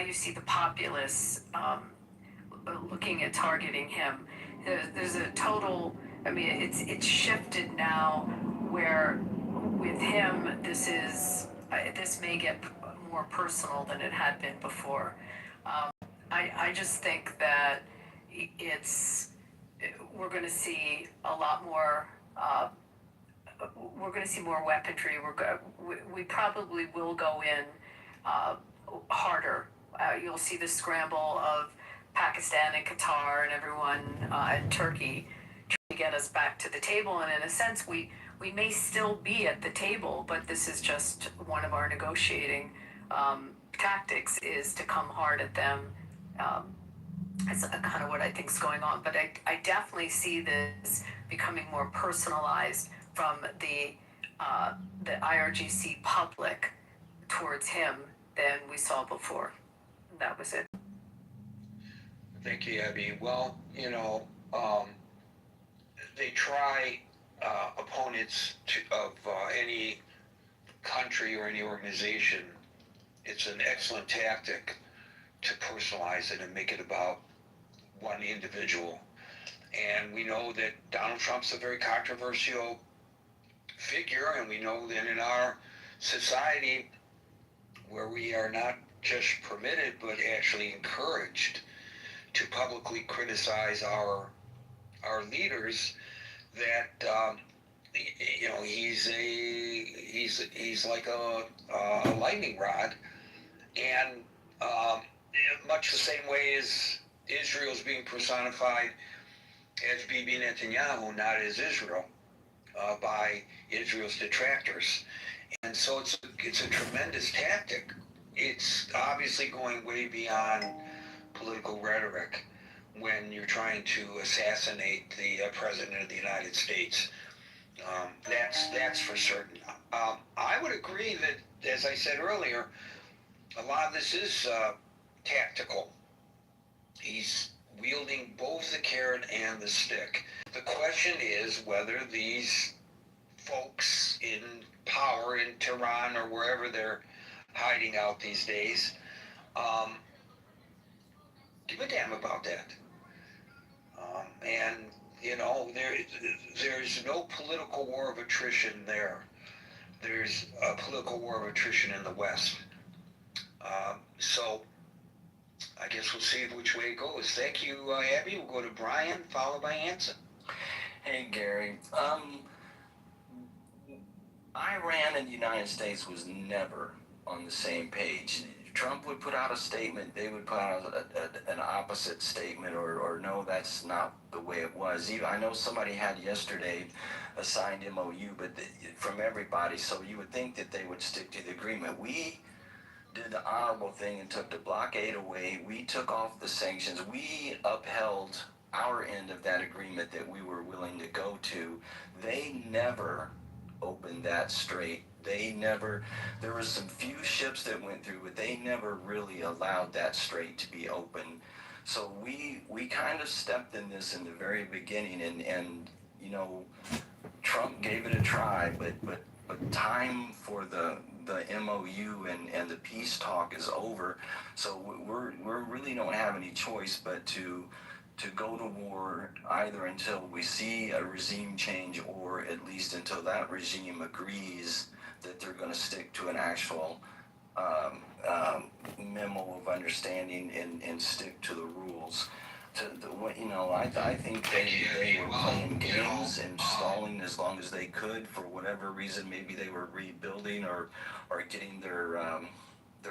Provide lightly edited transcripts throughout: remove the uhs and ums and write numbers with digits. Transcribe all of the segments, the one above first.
you see the populace looking at targeting him. There's a total. I mean, it's shifted now, where with him this may get more personal than it had been before. I just think that it's we're going to see a lot more. We're going to see more weaponry. We probably will go in harder. You'll see the scramble of Pakistan and Qatar and everyone and Turkey to get us back to the table. And in a sense, we may still be at the table, but this is just one of our negotiating tactics, is to come hard at them. That's kind of what I think is going on. But I definitely see this becoming more personalized from the IRGC public towards him than we saw before. That was it. Thank you, Abby. Well, they try opponents of any country or any organization. It's an excellent tactic to personalize it and make it about one individual. And we know that Donald Trump's a very controversial figure, and we know that in our society, where we are not just permitted but actually encouraged to publicly criticize our leaders, that he's like a lightning rod, and much the same way as Israel's being personified as Bibi Netanyahu, not as Israel, by Israel's detractors. And so it's a tremendous tactic. It's obviously going way beyond political rhetoric when you're trying to assassinate the President of the United States. That's for certain. I would agree that, as I said earlier, a lot of this is tactical. He's wielding both the carrot and the stick. The question is whether these folks in power in Tehran or wherever they're hiding out these days give a damn about that. And there's no political war of attrition there. There's a political war of attrition in the West. So I guess we'll see which way it goes. Thank you, Abby. We'll go to Brian, followed by Anson. Hey, Gary. Iran and the United States was never on the same page. Trump would put out a statement, they would put out an opposite statement, or no, that's not the way it was. I know somebody had yesterday a signed MOU, but from everybody, so you would think that they would stick to the agreement. We did the honorable thing and took the blockade away. We took off the sanctions. We upheld our end of that agreement that we were willing to go to. They never opened that strait. There was some few ships that went through, but they never really allowed that strait to be open. So we kind of stepped in this in the very beginning, and Trump gave it a try, but time for the MOU and the peace talk is over. So we really don't have any choice but to go to war, either until we see a regime change, or at least until that regime agrees that they're going to stick to an actual memo of understanding and stick to the rules. I think they were playing games and stalling as long as they could for whatever reason. Maybe they were rebuilding or getting their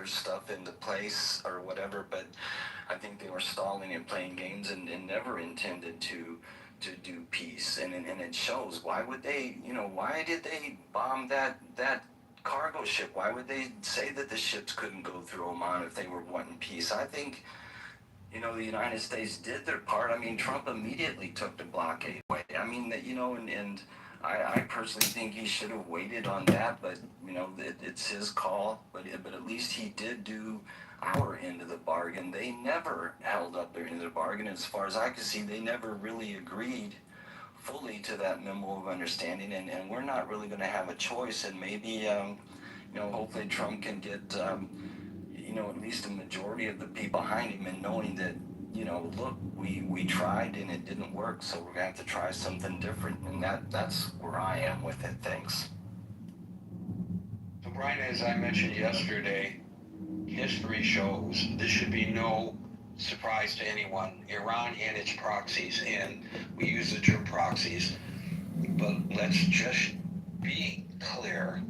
stuff into place or whatever. But I think they were stalling and playing games and never intended to do peace. And it shows. Why would they? Why did they bomb that cargo ship? Why would they say that the ships couldn't go through Oman if they were wanting peace? I think, the United States did their part. I mean, Trump immediately took the blockade away. I mean, and I personally think he should have waited on that, but, it's his call. But at least he did do our end of the bargain. They never held up their end of the bargain. As far as I could see, they never really agreed fully to that memo of understanding, and we're not really going to have a choice. And maybe, hopefully Trump can get, at least a majority of the people behind him, and knowing that, look, we tried and it didn't work, so we're gonna have to try something different, and that's where I am with it. Thanks. So, Brian, as I mentioned yesterday, history shows this should be no surprise to anyone. Iran and its proxies, and we use the term proxies, but let's just be clear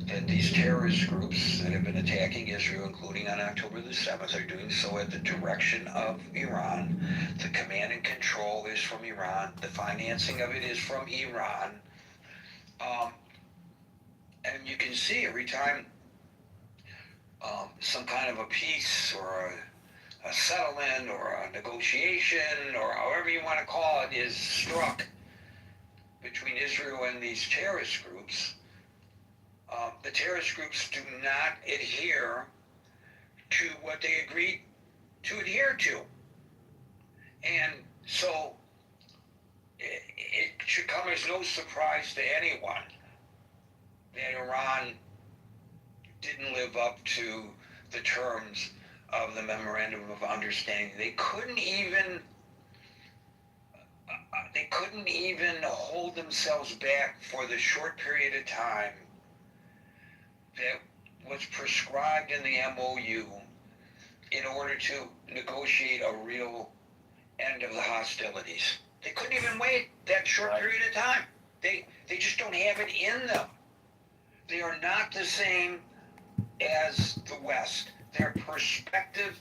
that these terrorist groups that have been attacking Israel, including on October the 7th, are doing so at the direction of Iran. The command and control is from Iran. The financing of it is from Iran. And you can see every time some kind of a peace or a settlement or a negotiation or however you want to call it is struck between Israel and these terrorist groups, the terrorist groups do not adhere to what they agreed to adhere to. And so it should come as no surprise to anyone that Iran didn't live up to the terms of the Memorandum of Understanding. They couldn't even hold themselves back for the short period of time that was prescribed in the MOU in order to negotiate a real end of the hostilities. They couldn't even wait that short period of time. They just don't have it in them. They are not the same as the West. Their perspective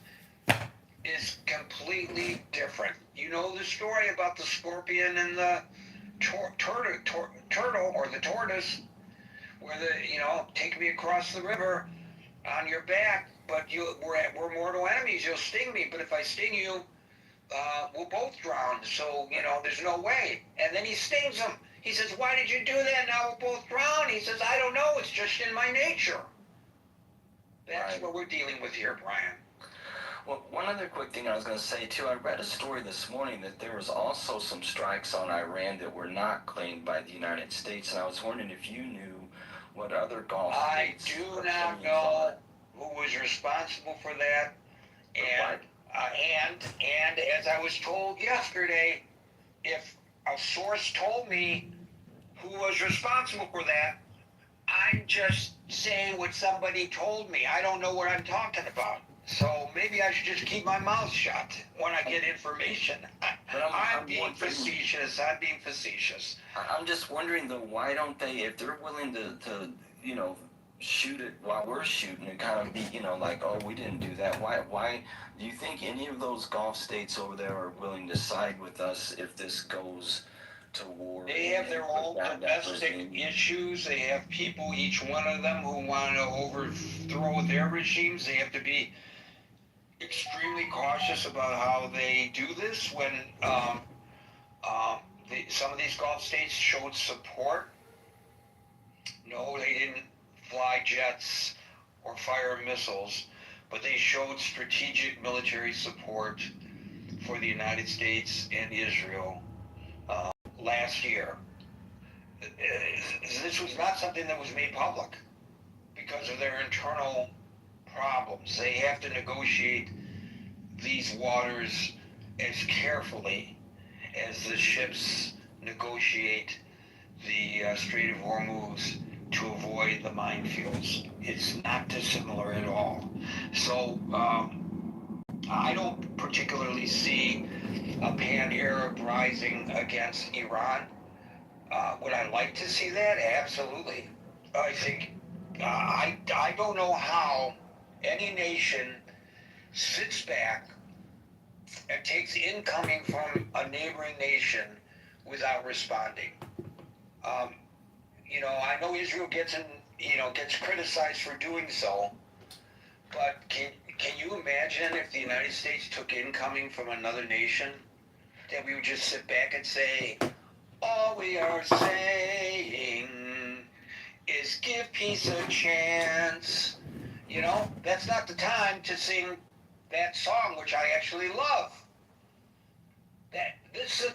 is completely different. You know the story about the scorpion and the turtle or the tortoise, where take me across the river on your back, but we're mortal enemies. You'll sting me, but if I sting you, we'll both drown. So there's no way. And then he stings him. He says, "Why did you do that? Now we'll both drown." He says, "I don't know. It's just in my nature." That's what we're dealing with here, Brian. Well, one other quick thing I was going to say, too, I read a story this morning that there was also some strikes on Iran that were not claimed by the United States, and I was wondering if you knew what other Gulf states... I do not know who was responsible for that, and as I was told yesterday, if a source told me who was responsible for that, I'm just saying what somebody told me. I don't know what I'm talking about. So maybe I should just keep my mouth shut when I get information. I'm being facetious. I'm just wondering, though, why don't they, if they're willing to shoot it while we're shooting and kind of be, like, oh, we didn't do that. Why do you think any of those Gulf states over there are willing to side with us if this goes to war? They have their own domestic issues. They have people, each one of them, who want to overthrow their regimes. They have to be extremely cautious about how they do this. When some of these Gulf states showed support, no, they didn't fly jets or fire missiles, but they showed strategic military support for the United States and Israel last year. This was not something that was made public because of their internal problems. They have to negotiate these waters as carefully as the ships negotiate the Strait of Hormuz to avoid the minefields. It's not dissimilar at all. So I don't particularly see a pan-Arab rising against Iran. Would I like to see that? Absolutely. I think I don't know how any nation sits back and takes incoming from a neighboring nation without responding. I know Israel gets criticized for doing so, but can you imagine if the United States took incoming from another nation, that we would just sit back and say, all we are saying is give peace a chance. That's not the time to sing that song, which I actually love. This is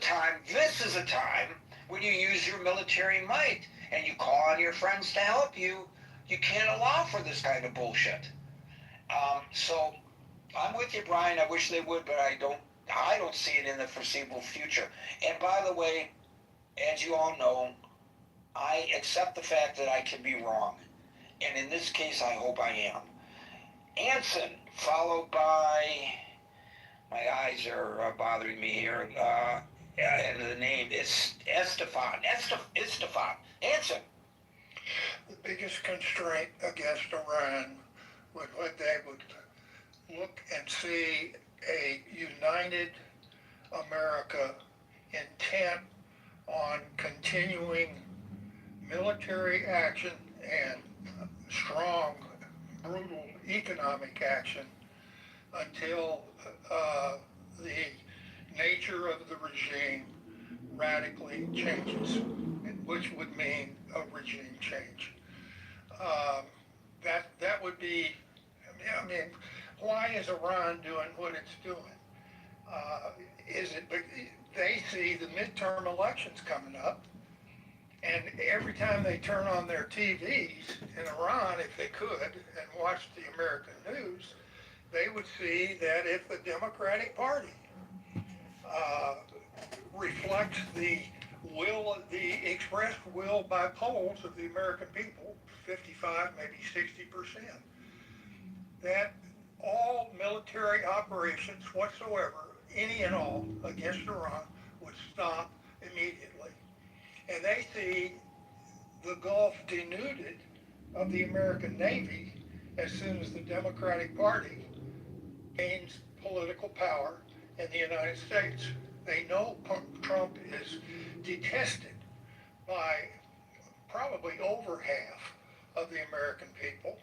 a time when you use your military might and you call on your friends to help you. You can't allow for this kind of bullshit. So I'm with you, Brian. I wish they would, but I don't see it in the foreseeable future. And by the way, as you all know, I accept the fact that I can be wrong. And in this case, I hope I am. Anson, followed by, my eyes are bothering me here, and the name is Estefan. Estefan. Anson. The biggest constraint against Iran was when they would look and see a united America intent on continuing military action and strong, brutal economic action until the nature of the regime radically changes, which would mean a regime change. Um, that would be, I mean, why is Iran doing what it's doing? Is it, they see the midterm elections coming up, and every time they turn on their TVs in Iran, if they could, and watch the American news, they would see that if the Democratic Party uh, reflects the will, the expressed will by polls of the American people, 55, maybe 60%, that all military operations whatsoever, any and all, against Iran would stop immediately. And they see the Gulf denuded of the American Navy as soon as the Democratic Party gains political power in the United States. They know Trump is detested by probably over half of the American people,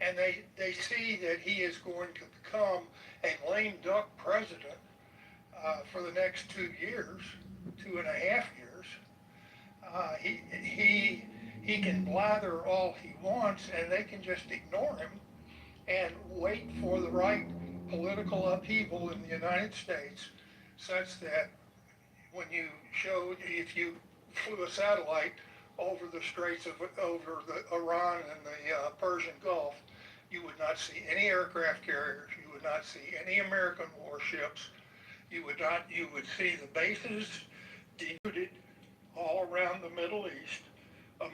and they see that he is going to become a lame duck president for the next 2 years, 2.5 years. He can blather all he wants, and they can just ignore him and wait for the right political upheaval in the United States, such that if you flew a satellite over the Straits of, over the Iran and the Persian Gulf, you would not see any aircraft carriers, you would not see any American warships, you would see the bases denuded all around the Middle East, an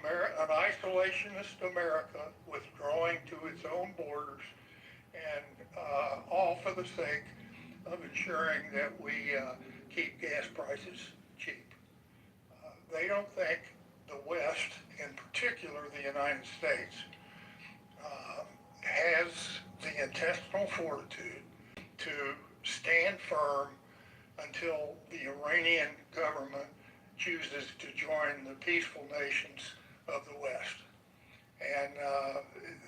isolationist America withdrawing to its own borders, and all for the sake of ensuring that we keep gas prices cheap. They don't think the West, in particular the United States, has the intestinal fortitude to stand firm until the Iranian government chooses to join the peaceful nations of the West. And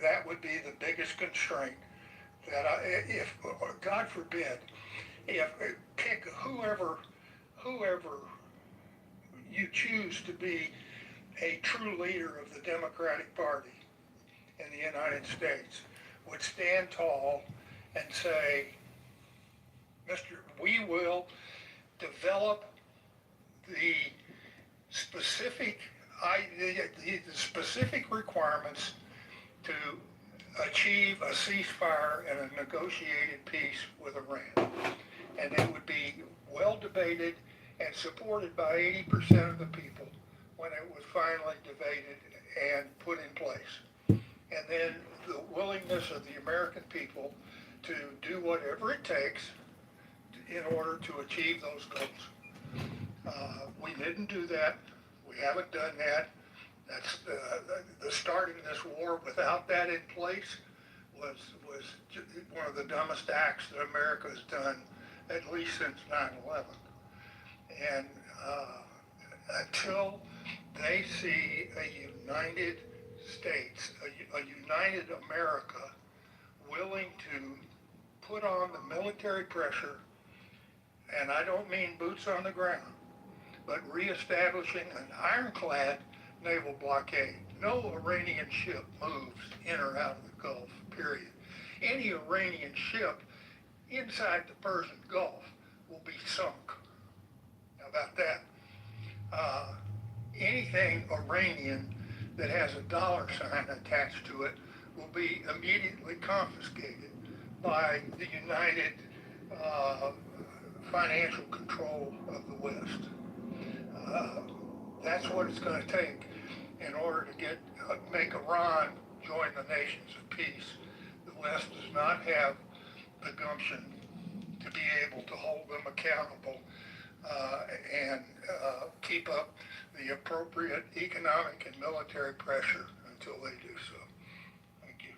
that would be the biggest constraint that if, God forbid, if pick whoever you choose to be a true leader of the Democratic Party in the United States would stand tall and say, we will develop the specific, the specific requirements to achieve a ceasefire and a negotiated peace with Iran. And it would be well debated and supported by 80% of the people when it was finally debated and put in place. And then the willingness of the American people to do whatever it takes in order to achieve those goals. We didn't do that. We haven't done that. That's the starting this war without that in place was one of the dumbest acts that America has done at least since 9/11. And until they see a united states, a united America willing to put on the military pressure, and I don't mean boots on the ground, but reestablishing an ironclad naval blockade. No Iranian ship moves in or out of the Gulf, period. Any Iranian ship inside the Persian Gulf will be sunk. How about that? Anything Iranian that has a dollar sign attached to it will be immediately confiscated by the united financial control of the West. Uh, that's what it's going to take in order to make Iran join the nations of peace. The West does not have the gumption to be able to hold them accountable and keep up the appropriate economic and military pressure until they do so. Thank you.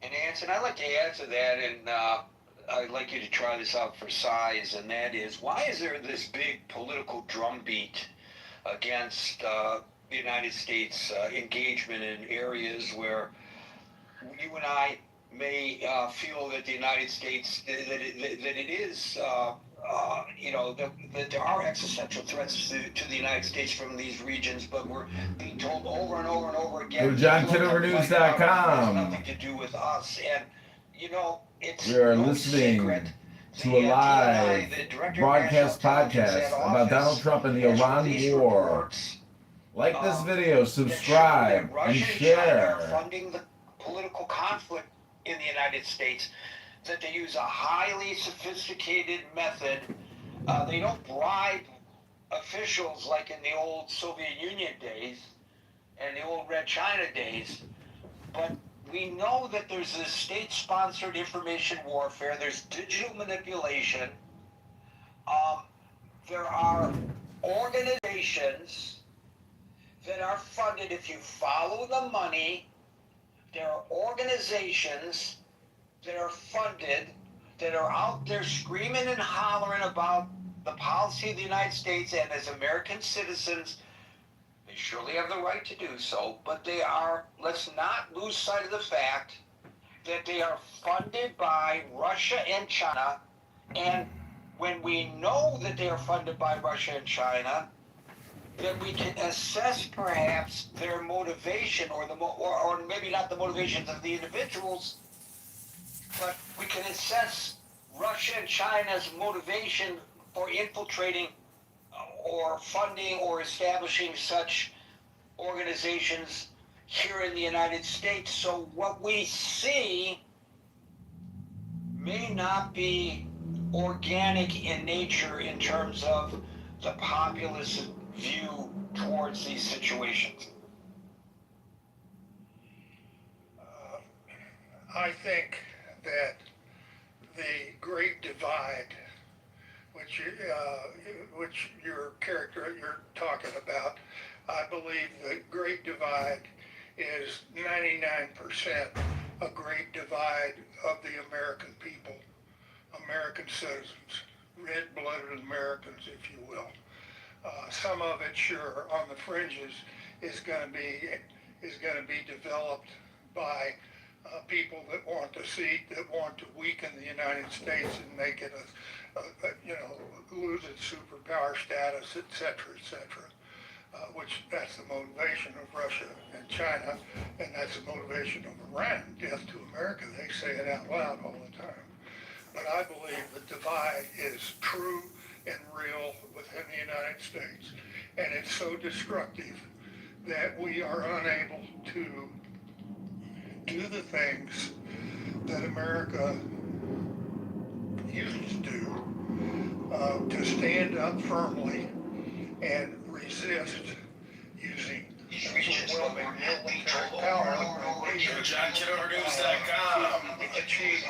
And Anson, I'd like to add to that, and I'd like you to try this out for size, and that is, why is there this big political drumbeat against the United States engagement in areas where you and I may feel that the United States, that it is, that there are existential threats to the United States from these regions, but we're being told over and over and over again. Go to JohnKitoverNews.com. Has nothing to do with us, and it's we are no listening secret. To a live broadcast podcast about Donald Trump and the Iran war. Like this video, subscribe, and share. Funding the political conflict in the United States, that they use a highly sophisticated method. They don't bribe officials like in the old Soviet Union days and the old Red China days, but we know that there's this state-sponsored information warfare. There's digital manipulation. There are organizations that are funded. If you follow the money, there are organizations that are funded that are out there screaming and hollering about the policy of the United States, and as American citizens, they surely have the right to do so, but they are, let's not lose sight of the fact that they are funded by Russia and China, and when we know that they are funded by Russia and China, then we can assess perhaps their motivation, or maybe not the motivations of the individuals, but we can assess Russia and China's motivation for infiltrating or funding or establishing such organizations here in the United States. So what we see may not be organic in nature in terms of the populist view towards these situations. I think that the Great Divide, which you're talking about, I believe the Great Divide is 99% a great divide of the American people, American citizens, red-blooded Americans, if you will. Some of it, sure, on the fringes, is going to be developed by people that want the seat, that want to weaken the United States and make it lose its superpower status, et cetera, which that's the motivation of Russia and China, and that's the motivation of Iran. Death to America, they say it out loud all the time. But I believe the divide is true and real within the United States, and it's so destructive that we are unable to do the things that America used to do, to stand up firmly and resist using overwhelming military power to achieve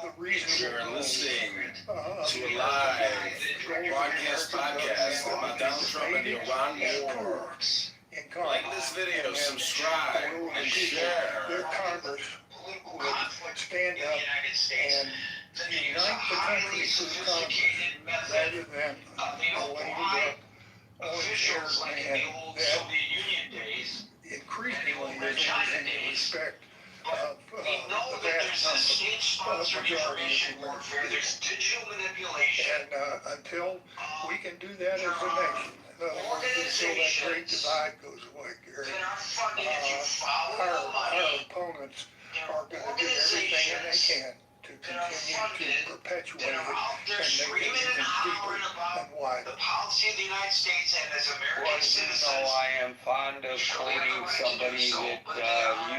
the reasonable You're listening goals to a live broadcast podcast about Donald Trump and the Iran war. Like this video, subscribe, and share. Their Congress would stand up and unite the country through Congress rather than a lame-duck orange-haired man that increasingly is losing the respect of the vast majority of Americans. And until we can do that as a nation, in other words, until that great divide goes away, Gary, our opponents are going to do everything they can to continue to perpetuate it and make it even deeper and wider. The policy of the United States and as American Well, you citizens. know, I am fond of quoting somebody that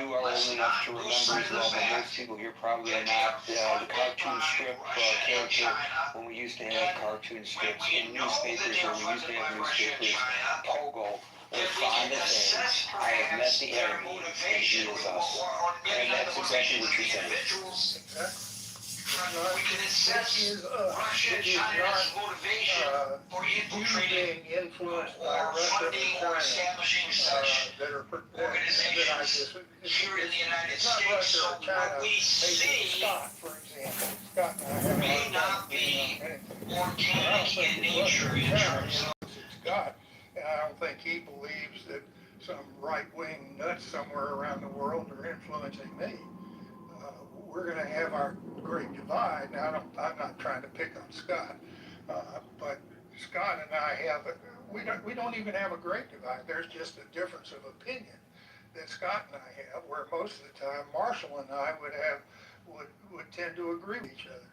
you are old enough to remember as well, but most people here probably are not. The cartoon strip character, when we used to have cartoon strips in newspapers, when we used to have newspapers, Pogo was fond of saying, I have met the enemy and he is us. And that's exactly what you're saying. We can assess Russia and China's motivation for infiltrating being influenced by or Russia funding and or China, establishing such organizations here in the United States. So what we see Scott, for example. Scott and I have may not be organic in nature in terms of Scott, and I don't think he believes that some right-wing nuts somewhere around the world are influencing me. We're going to have our great divide. Now, I'm not trying to pick on Scott, but Scott and I have we don't even have a great divide. There's just a difference of opinion that Scott and I have, where most of the time Marshall and I would tend to agree with each other.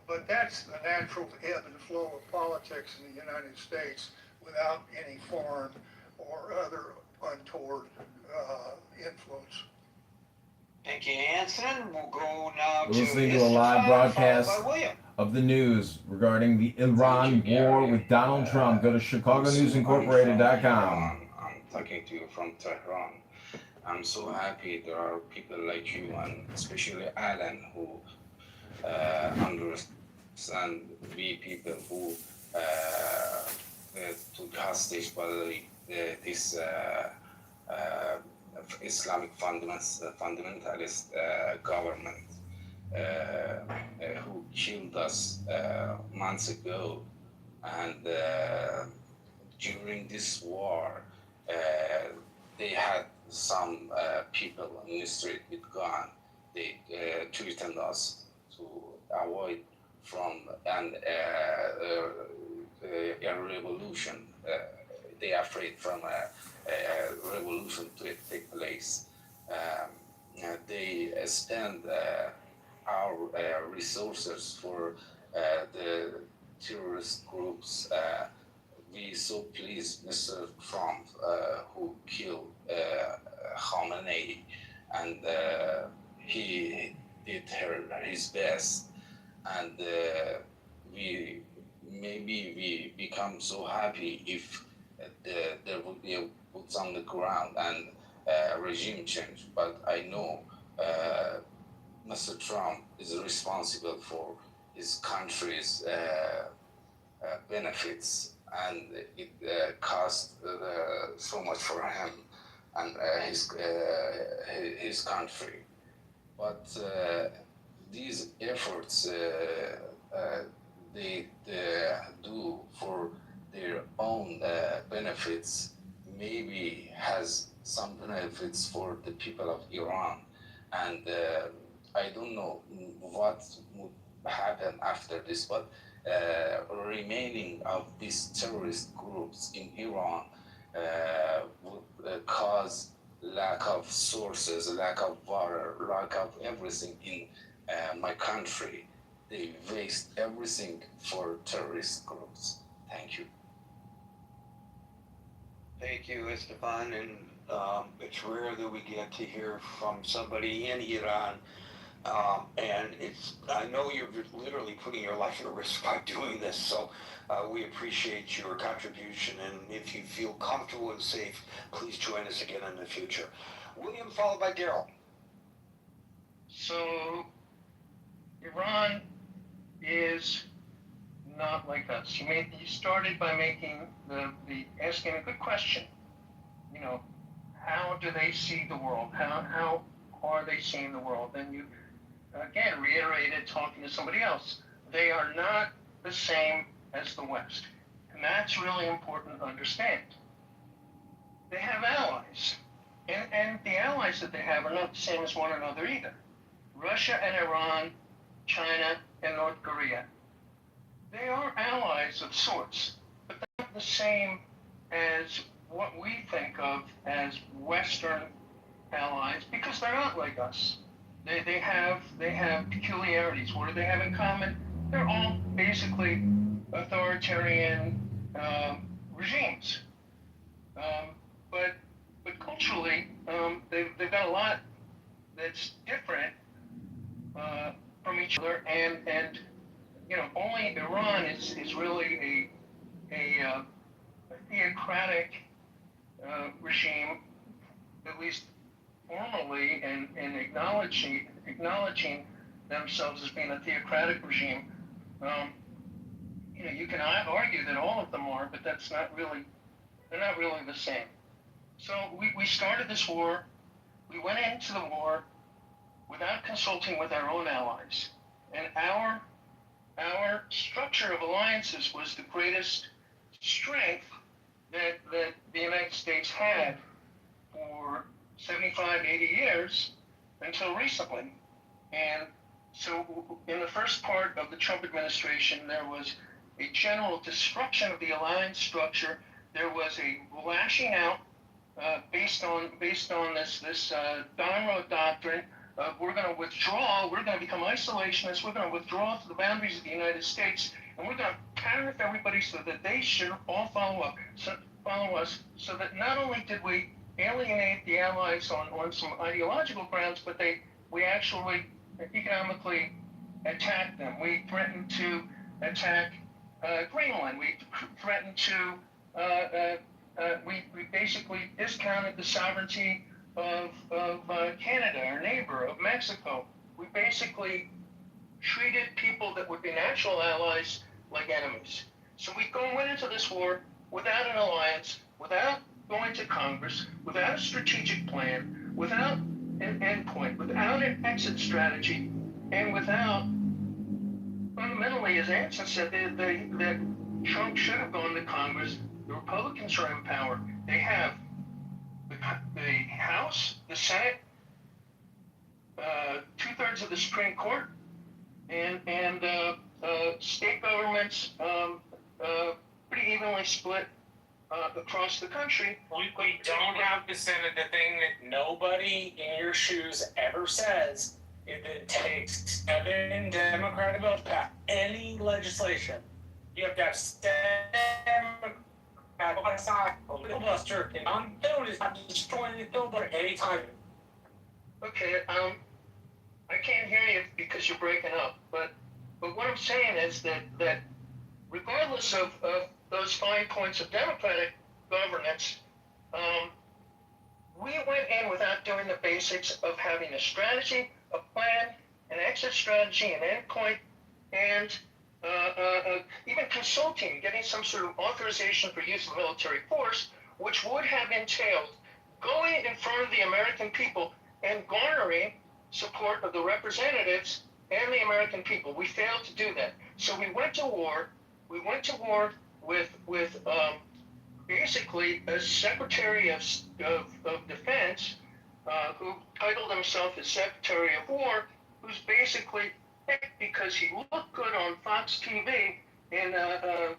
But that's the natural ebb and flow of politics in the United States without any foreign or other untoward influence. Thank you, Anson. We'll go now We're to listening to a live broadcast of the news regarding the Iran war with Donald Trump. Go to ChicagoNewsIncorporated.com. I'm talking to you from Tehran. I'm so happy there are people like you, and especially Alan, who understand we people who took hostage by this Islamic fundamentalist government who killed us months ago, and during this war they had some people on the street with gun. They threatened us to avoid from a revolution. They are afraid from a revolution to take place. They spend our resources for the terrorist groups. We so pleased Mr. Trump, who killed Khamenei, and he did his best, and we become so happy if there would be a boots on the ground and regime change. But I know Mr. Trump is responsible for his country's benefits, and it cost so much for him and his country. But these efforts they do for their own benefits maybe has some benefits for the people of Iran, and I don't know what would happen after this, but remaining of these terrorist groups in Iran would cause lack of sources, lack of water, lack of everything in my country. They waste everything for terrorist groups. Thank you. Thank you, Esteban. And it's rare that we get to hear from somebody in Iran. And I know you're literally putting your life at risk by doing this. So we appreciate your contribution. And if you feel comfortable and safe, please join us again in the future. William, followed by Daryl. So Iran is not like us. You started by making asking a good question. You know, how do they see the world? How are they seeing the world? And you again reiterated talking to somebody else. They are not the same as the West, and that's really important to understand. They have allies, and the allies that they have are not the same as one another either. Russia and Iran, China and North Korea. They are allies of sorts, but they're not the same as what we think of as Western allies, because they're not like us. They have peculiarities. What do they have in common? They're all basically authoritarian regimes. Um, but culturally, they've got a lot that's different from each other, and only Iran is really a theocratic regime, at least formally, and acknowledging themselves as being a theocratic regime. Um, you can argue that all of them are, but they're not really the same. So we started this war. We went into the war without consulting with our own allies, and our structure of alliances was the greatest strength that the United States had for 75, 80 years until recently. And so in the first part of the Trump administration, there was a general destruction of the alliance structure. There was a lashing out based on this Monroe doctrine. We're going to withdraw. We're going to become isolationists. We're going to withdraw to the boundaries of the United States, and we're going to tariff everybody so that they should all follow us. So that not only did we alienate the Allies on some ideological grounds, but we actually economically attacked them. We threatened to attack Greenland. We threatened to we basically discounted the sovereignty of Canada, our neighbor, of Mexico. We basically treated people that would be natural allies like enemies. So we went into this war without an alliance, without going to Congress, without a strategic plan, without an endpoint, without an exit strategy, and without, fundamentally, as Anson said, that Trump should have gone to Congress. The Republicans are in power. They have the House, the Senate, 2/3 of the Supreme Court, and state governments pretty evenly split across the country. We don't have the Senate. The thing that nobody in your shoes ever says is that it takes 7 Democratic votes to pass any legislation. You have to have 7 filibuster, and on film is not destroying the filibuster anytime. Okay, I can't hear you because you're breaking up, but what I'm saying is that regardless of those fine points of democratic governance, we went in without doing the basics of having a strategy, a plan, an exit strategy, an endpoint, and even consulting, getting some sort of authorization for use of military force, which would have entailed going in front of the American people and garnering support of the representatives and the American people. We failed to do that. So we went to war. We went to war with basically a Secretary of Defense who titled himself as Secretary of War, who's basically picked because he looked good on Fox TV and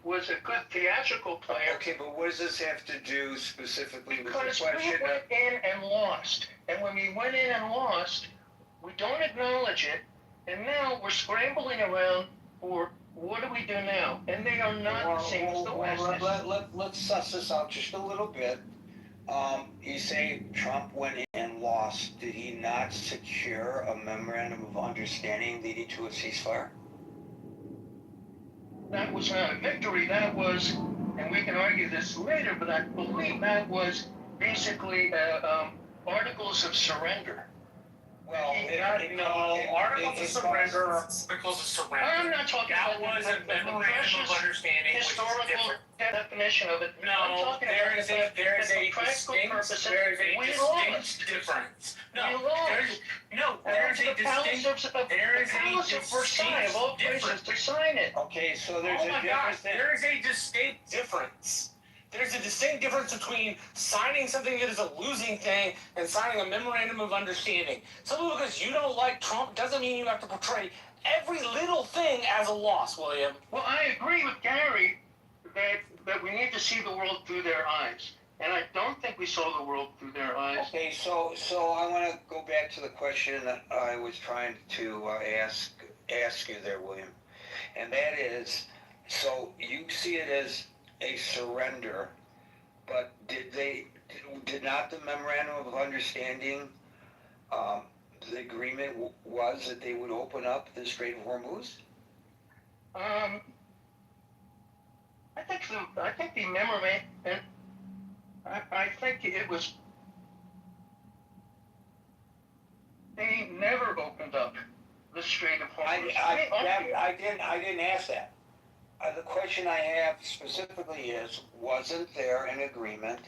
was a good theatrical player. Okay, but what does this have to do specifically with the Because question? we went in and lost. And when we went in and lost, we don't acknowledge it. And now we're scrambling around for what do we do now? And they are not the same as the West. Let's suss this out just a little bit. You say Trump went in and lost. Did he not secure a memorandum of understanding leading to a ceasefire? That was not a victory. That was, and we can argue this later, but I believe that was basically articles of surrender. Well, articles of surrender. I'm not talking That about was a memorandum of understanding, which is historical different. definition of it. I'm No, talking there about is a practical purposes. distinct difference. No, there's a distinct Versailles, of all places, to sign it. okay, so there's Oh a my difference. gosh, there is a distinct difference. There's a distinct difference between signing something that is a losing thing and signing a memorandum of understanding. Simply because you don't like Trump doesn't mean you have to portray every little thing as a loss, William. Well, I agree with Gary that we need to see the world through their eyes. And I don't think we saw the world through their eyes. Okay, so I want to go back to the question that I was trying to ask you there, William, and that is, so you see it as a surrender, but did not the memorandum of understanding, the agreement was that they would open up the Strait of Hormuz? I think the memorandum, I think it was, they never opened up the Strait of Hormuz. I didn't ask that. The question I have specifically is, wasn't there an agreement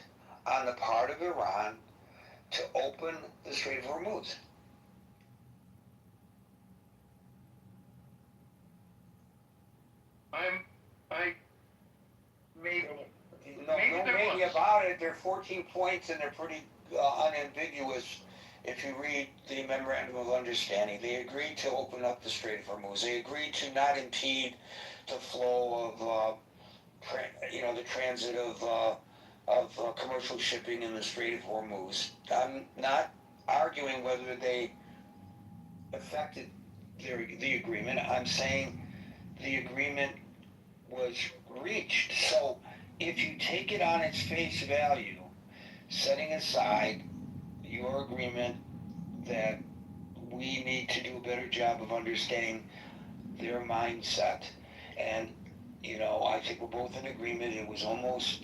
on the part of Iran to open the Strait of Hormuz? Maybe about it. There are 14 points and they're pretty unambiguous. If you read the memorandum of understanding, they agreed to open up the Strait of Hormuz. They agreed to not impede the flow of, the transit of commercial shipping in the Strait of Hormuz. I'm not arguing whether they affected the agreement. I'm saying the agreement was reached. So if you take it on its face value, setting aside your agreement that we need to do a better job of understanding their mindset, and I think we're both in agreement it was almost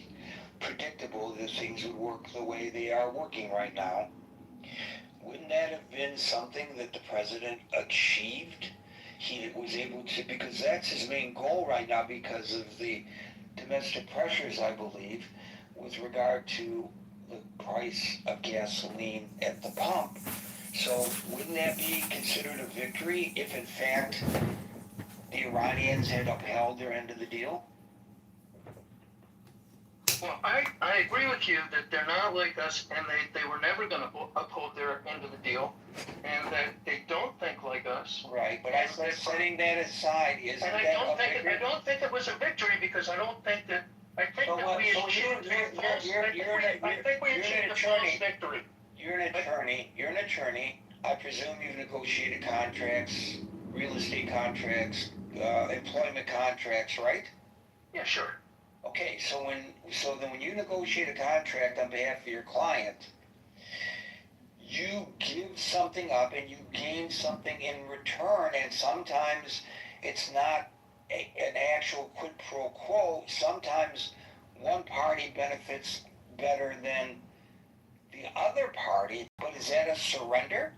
predictable that things would work the way they are working right now. Wouldn't that have been something that the president achieved? He was able to, because that's his main goal right now because of the domestic pressures, I believe, with regard to the price of gasoline at the pump. So wouldn't that be considered a victory if in fact the Iranians had upheld their end of the deal? Well, I agree with you that they're not like us, and they were never going to uphold their end of the deal, and that they don't think like us. Right, but I said setting that aside, isn't that a victory? I don't think it was a victory because I don't think that. I think So that what? we So achieved a false victory. You're an attorney. I presume you've negotiated contracts, real estate contracts, employment contracts, right? Yeah, sure. Okay, so then when you negotiate a contract on behalf of your client, you give something up and you gain something in return, and sometimes it's not an actual quid pro quo. Sometimes one party benefits better than the other party, but is that a surrender?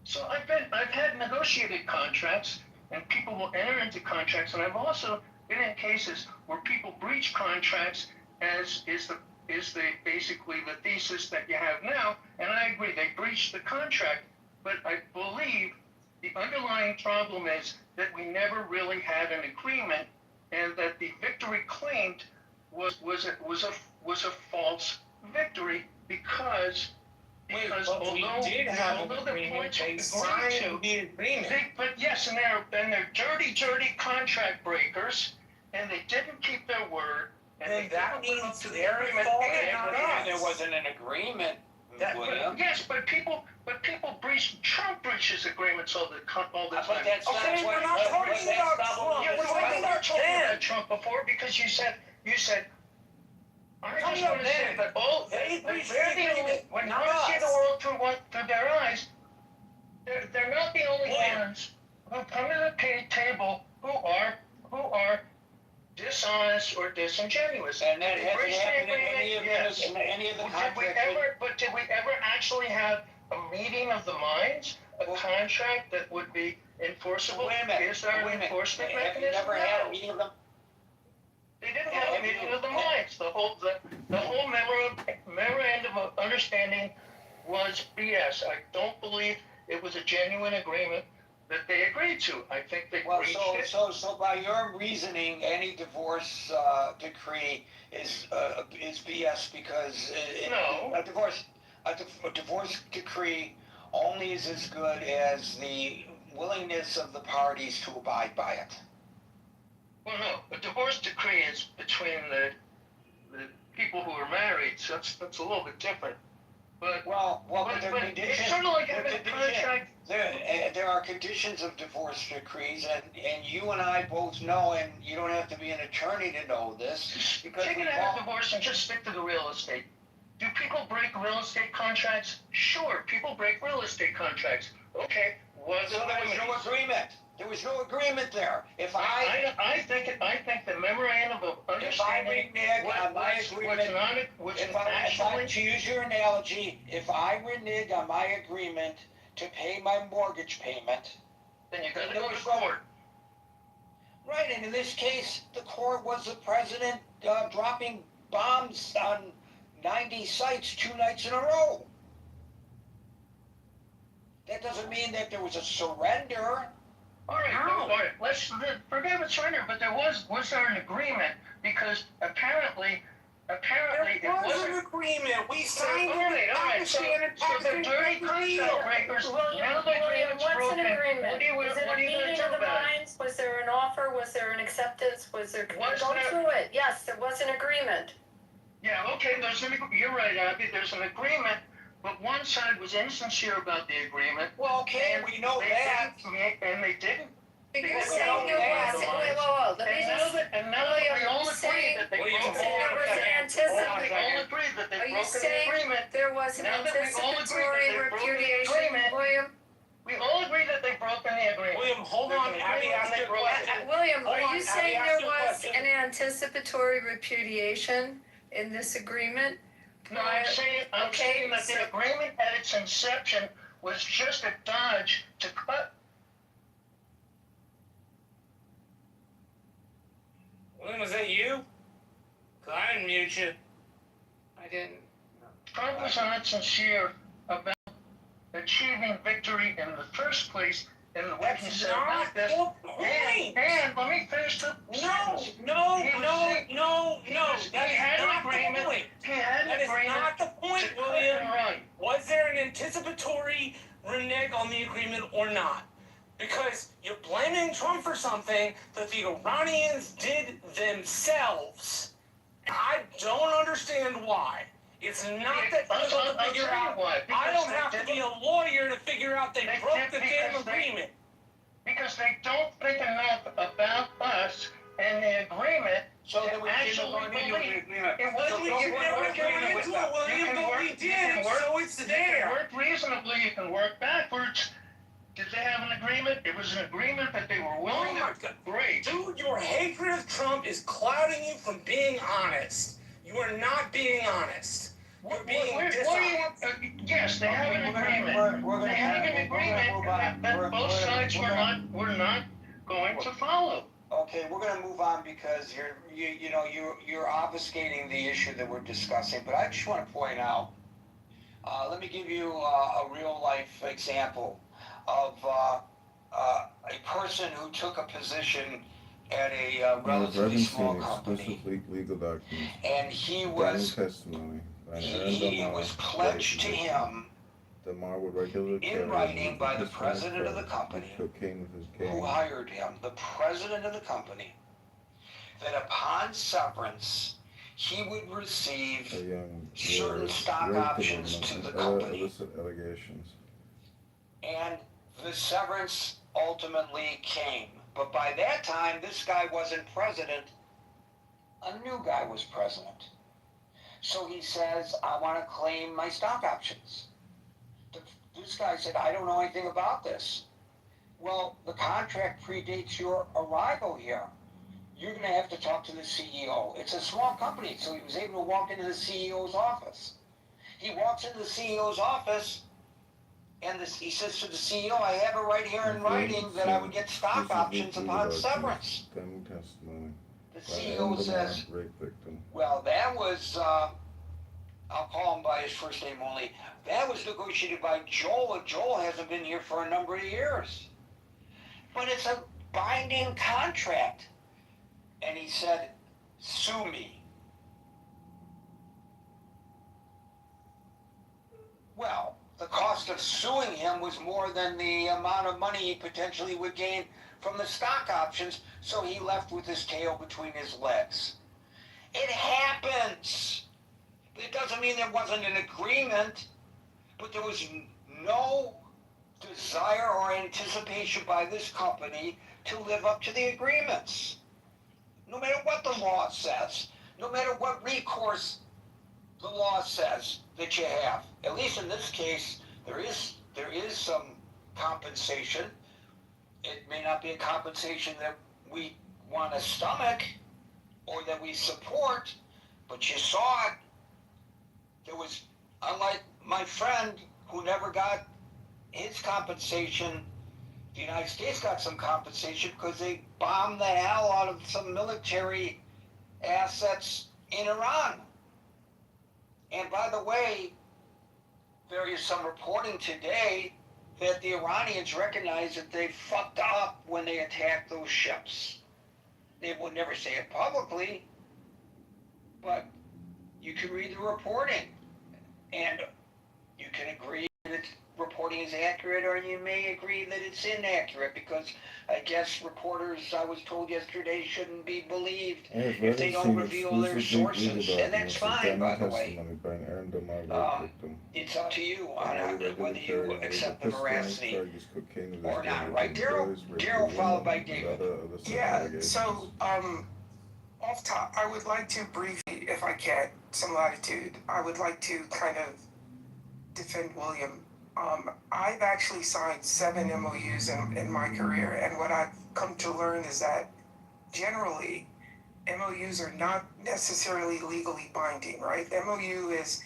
So I've had negotiated contracts, and people will enter into contracts, and I've also been in cases where people breach contracts, as is the basically the thesis that you have now, and I agree they breached the contract, but I believe the underlying problem is that we never really had an agreement, and that the victory claimed was a false victory because although we did have an the agreement, points they agreed signed to, the agreement. but yes, and they're dirty contract breakers, and they didn't keep their word. And Then that didn't live up means to the they're agreement, fault, and not There us. wasn't an agreement, William. yes, but people breach. Trump breaches agreements all the time. But that's Okay, not we're what. not talking about Trump. Yeah, We're well, talking we were about talking them. about Trump before because you said. I Talking just about want to say them. that They when breached they're the the only, agreement, when you not want to see the us. world through their eyes, they're not the only ones who come to the table who are dishonest or disingenuous. And that They hasn't breached the happened in agreement, yes. any of the Did contracts. we ever actually have a meeting of the minds? A contract that would be enforceable? Wait a minute. Is there an enforcement Have you mechanism? never had a No. meeting of them? They didn't have a meeting of the minds. The whole memorandum of understanding was BS. I don't believe it was a genuine agreement that they agreed to. I think they breached it. So by your reasoning, any divorce decree is BS because No. a divorce decree only is as good as the willingness of the parties to abide by it. Well, no. A divorce decree is between the people who are married, so that's a little bit different. But but there are it's conditions. sort of like having a contract. There are conditions of divorce decrees, and you and I both know, and you don't have to be an attorney to know this, because Take it out of divorce and just stick to the real estate. Do people break real estate contracts? Sure, people break real estate contracts. Okay, was So there was no agreement. There was no agreement there. I think the memorandum of understanding to use your analogy, if I renege on my agreement to pay my mortgage payment, then you got to go to court. Right, and in this case, the court was the president dropping bombs on 90 sites 2 nights in a row. That doesn't mean that there was a surrender. All right, let's forget about surrender, but was there an agreement? Because apparently there was an agreement. We signed it. All right, so the dirty contract breakers. Now the agreement's broken. What's an agreement? What are you going to do about it? Was there an offer? Was there an acceptance? Was there? Go through it. Yes, there was an agreement. Yeah, okay, you're right, Abby, there's an agreement, but one side was insincere about the agreement. Well, okay, we know that. And they didn't. You're saying there was. Whoa. And now we all agree that they broke the agreement. There was an anticipatory repudiation, William? We all agree that they've broken the agreement. William, hold on. Abby asked you a question. William, are you saying there was an anticipatory repudiation in this agreement? No, I'm saying that the agreement at its inception was just a dodge to cut. William, was that you? Cause I didn't mute you. I didn't. Trump was not sincere about achieving victory in the first place in the way he said not this. the point. And let me finish the sentence. No. He That is not the point. He had That an is agreement not the point, to cut William. and run. Was there an anticipatory renege on the agreement or not? Because you're blaming Trump for something that the Iranians did themselves. I don't understand why. It's not that difficult to figure out. I don't have to be a lawyer to figure out they broke the damn agreement. Because they don't think enough about us and the agreement. So that we actually didn't go into the agreement. It wasn't. You never get into it, William, but we did, so it's You can there. work reasonably, you can work backwards. Did they have an agreement? It was an agreement that they were willing Oh my to. God. Great. Dude, your hatred of Trump is clouding you from being honest. You are not being honest. You're being dishonest. Yes, they have an agreement. They have an agreement that both sides were not going to follow. Okay, we're going to move on because you're obfuscating the issue that we're discussing. But I just want to point out. Let me give you a real life example of a person who took a position at a relatively small company, legal documents. and he was testimony. he was pledged to him in writing by the president of the company who hired him, the president of the company, that upon severance he would receive certain stock options to the company. And the severance ultimately came. But by that time, this guy wasn't president. A new guy was president. So he says, I want to claim my stock options. This guy said, I don't know anything about this. Well, the contract predates your arrival here. You're going to have to talk to the CEO. It's a small company, so he was able to walk into the CEO's office. He walks into the CEO's office, and he says to the CEO, I have it right here in writing that I would get stock options upon severance. The CEO says, well, that was, I'll call him by his first name only, that was negotiated by Joel, and Joel hasn't been here for a number of years. But it's a binding contract. And he said, sue me. Well, the cost of suing him was more than the amount of money he potentially would gain from the stock options, so he left with his tail between his legs. It happens. It doesn't mean there wasn't an agreement, but there was no desire or anticipation by this company to live up to the agreements. No matter what the law says, no matter what recourse the law says that you have. At least in this case, there is some compensation. It may not be a compensation that we want to stomach or that we support, but you saw it. There was, unlike my friend who never got his compensation, the United States got some compensation because they bombed the hell out of some military assets in Iran. And by the way, there is some reporting today that the Iranians recognize that they fucked up when they attacked those ships. They would never say it publicly, but you can read the reporting, and you can agree that reporting is accurate, or you may agree that it's inaccurate, because I guess reporters, I was told yesterday, shouldn't be believed if they don't reveal their sources, and that's fine, by the way. It's up to you on whether you accept the veracity or not, right? Daryl followed by David. Yeah, so, off top, I would like to briefly, if I can, some latitude, I would like to kind of defend William. I've actually signed 7 MOUs in my career, and what I've come to learn is that generally MOUs are not necessarily legally binding, right? The MOU is,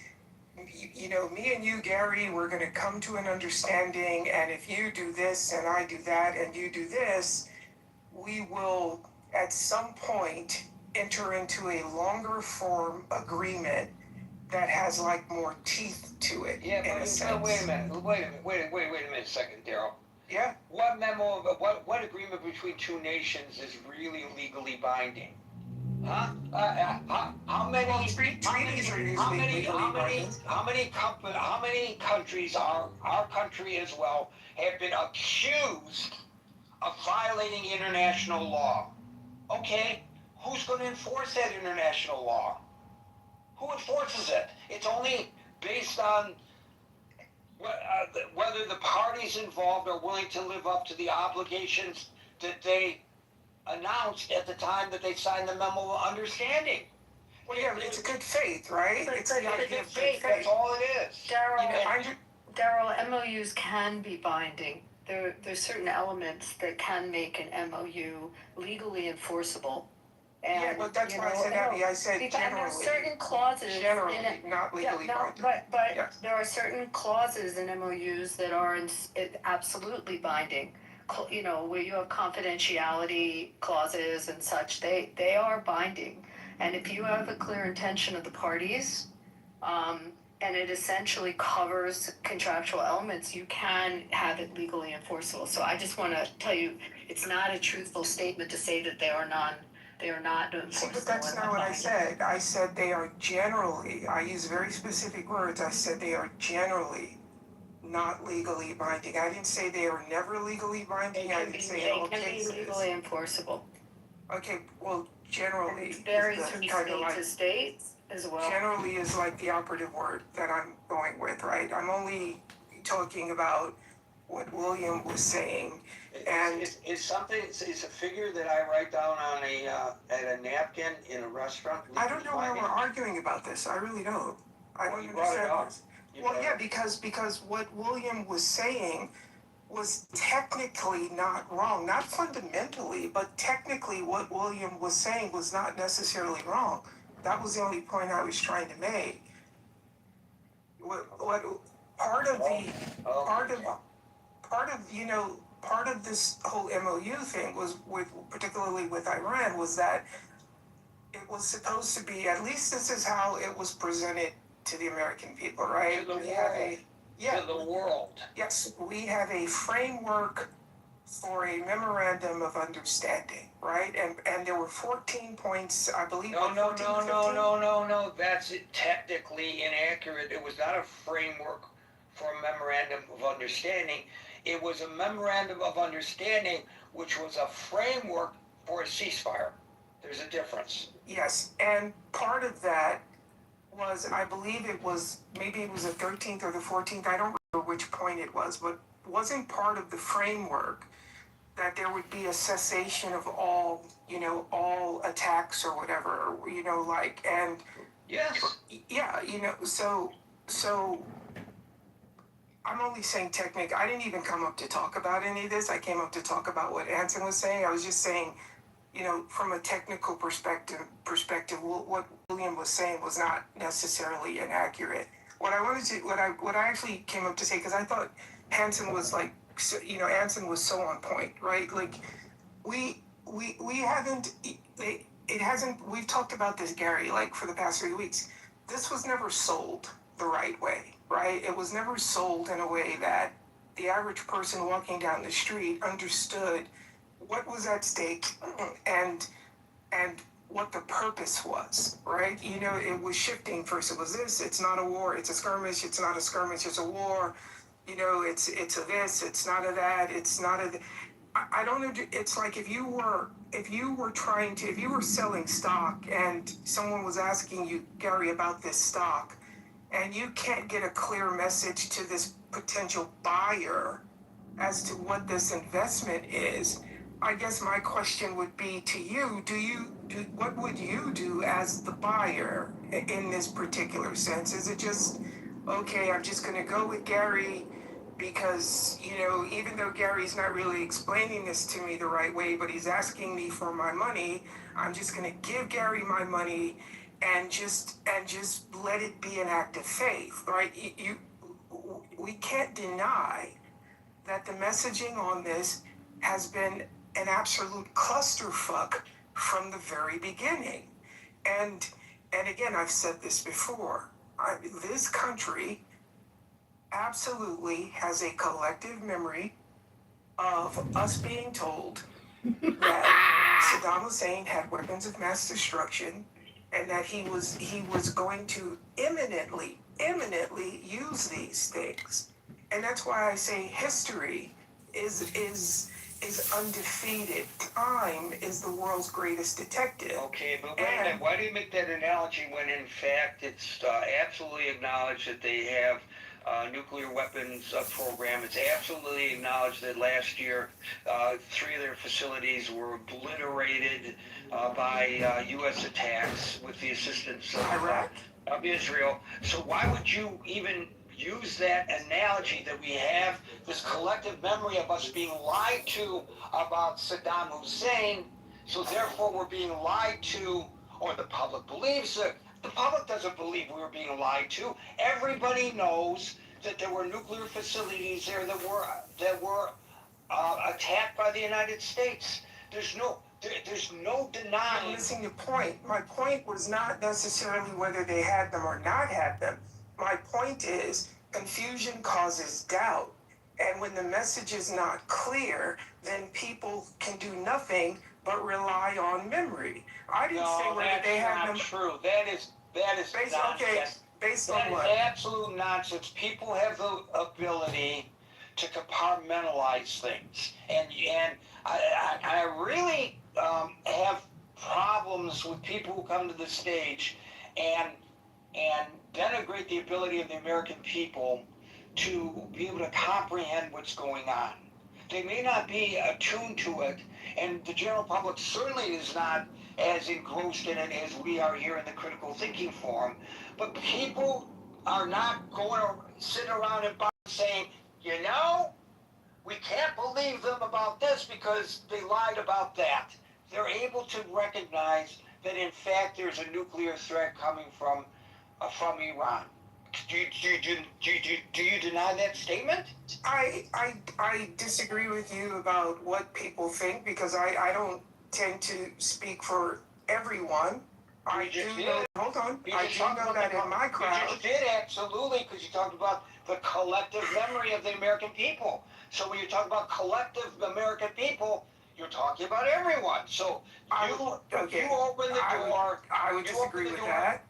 you know, me and you, Gary, we're going to come to an understanding, and if you do this and I do that and you do this, we will at some point enter into a longer form agreement that has like more teeth to it. Yeah, in a but sense. wait a minute a second, Daryl. Yeah. What memo, what agreement between two nations is really legally binding? Huh? How many? Well, treaties are usually legally binding. How many countries, our country as well, have been accused of violating international law? Okay, who's going to enforce that international law? Who enforces it? It's only based on whether the parties involved are willing to live up to the obligations that they announced at the time that they signed the memo of understanding. Well, yeah, it's good faith, right? But- It's but- the but idea of good That's faith. all it is. Daryl, MOUs can be binding. There's certain elements that can make an MOU legally enforceable. And, Yeah, but that's why I said, Abby, I said and generally. there's certain clauses Generally, in it. not legally Yeah, no, binding. but Yes. there are certain clauses in MOUs that are absolutely binding. You know, where you have confidentiality clauses and such, they are binding. And if you have a clear intention of the parties, and it essentially covers contractual elements, you can have it legally enforceable. So I just want to tell you, it's not a truthful statement to say that they are not enforceable. See, but that's and not what I binding. said. I said they are generally, I use very specific words. I said they are generally not legally binding. I didn't say they are never legally binding. I didn't say in all They can be cases. legally enforceable. Okay, well, generally. It varies is the from kind of state like- to state as well. Generally is like the operative word that I'm going with, right? I'm only talking about what William was saying. And- Is a figure that I write down on at a napkin in a restaurant? I don't know why we're arguing about this. I really don't. I Well, don't you brought it understand up. this. Well, yeah, because what William was saying was technically not wrong, not fundamentally, but technically what William was saying was not necessarily wrong. That was the only point I was trying to make. What part of this whole MOU thing was particularly with Iran, was that it was supposed to be, at least this is how it was presented to the American people, right? To the We have world. yeah, To the world. yes, we have a framework for a memorandum of understanding, right? And there were 14 points, I believe. No, 14 or 15? no. That's technically inaccurate. It was not a framework for a memorandum of understanding. It was a memorandum of understanding, which was a framework for a ceasefire. There's a difference. Yes, and part of that was, I believe it was, maybe it was the 13th or the 14th, I don't remember which point it was, but wasn't part of the framework that there would be a cessation of all, all attacks or whatever, like, and Yes. yeah, so I'm only saying technique. I didn't even come up to talk about any of this. I came up to talk about what Anson was saying. I was just saying, from a technical perspective, what William was saying was not necessarily inaccurate. What I wanted to, what I actually came up to say, because I thought Hanson was like, Anson was so on point, right? Like, we haven't, it hasn't. We've talked about this, Gary, like for the past 3 weeks. This was never sold the right way, right? It was never sold in a way that the average person walking down the street understood what was at stake and what the purpose was, right? It was shifting. First it was this, it's not a war, it's a skirmish, it's not a skirmish, it's a war. It's a this, it's not a that, it's not a I don't know. It's like if you were selling stock and someone was asking you, Gary, about this stock, and you can't get a clear message to this potential buyer as to what this investment is. I guess my question would be to you, what would you do as the buyer in this particular sense? Is it just, okay, I'm just going to go with Gary because, even though Gary's not really explaining this to me the right way, but he's asking me for my money, I'm just going to give Gary my money and just let it be an act of faith, right? We can't deny that the messaging on this has been an absolute clusterfuck from the very beginning. And again, I've said this before. This country absolutely has a collective memory of us being told that Saddam Hussein had weapons of mass destruction and that he was going to imminently use these things. And that's why I say history is undefeated. Time is the world's greatest detective. Okay, but wait a minute. Why do you make that analogy when in fact it's absolutely acknowledged that they have nuclear weapons program? It's absolutely acknowledged that last year 3 of their facilities were obliterated by U.S. attacks with the assistance of Israel. So why would you even use that analogy that we have this collective memory of us being lied to about Saddam Hussein, so therefore we're being lied to, or the public believes it. The public doesn't believe we were being lied to. Everybody knows that there were nuclear facilities there that were attacked by the United States. There's no denying. You're missing the point. My point was not necessarily whether they had them or not had them. My point is confusion causes doubt. And when the message is not clear, then people can do nothing but rely on memory. I didn't say whether they had them. That's not true. That is based, nonsense. Okay, based on what? That is absolute nonsense. People have the ability to compartmentalize things, and I really have problems with people who come to the stage and denigrate the ability of the American people to be able to comprehend what's going on. They may not be attuned to it, and the general public certainly is not as engrossed in it as we are here in the critical thinking forum, but people are not going to sit around and saying, we can't believe them about this because they lied about that. They're able to recognize that in fact there's a nuclear threat coming from Iran. Do you deny that statement? I disagree with you about what people think because I don't tend to speak for everyone. I do know that in my crowd. You just did, absolutely, because you talked about the collective memory of the American people. So when you talk about collective American people, you're talking about everyone. So you open the door. I would disagree with that.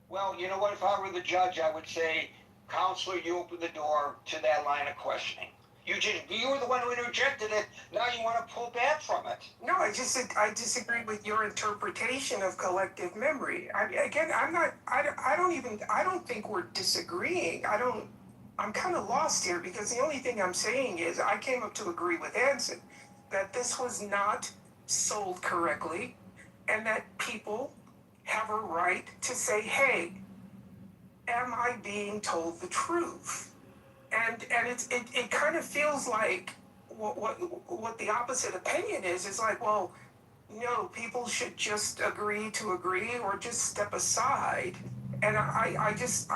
Well, you know what? If I were the judge, I would say, Counselor, you open the door to that line of questioning. You were the one who interjected it. Now you want to pull back from it. No, I disagree with your interpretation of collective memory. I don't think we're disagreeing. I'm kind of lost here because the only thing I'm saying is I came up to agree with Anson that this was not sold correctly and that people have a right to say, hey, am I being told the truth? And it kind of feels like what the opposite opinion is like, well, no, people should just agree to agree or just step aside. And I just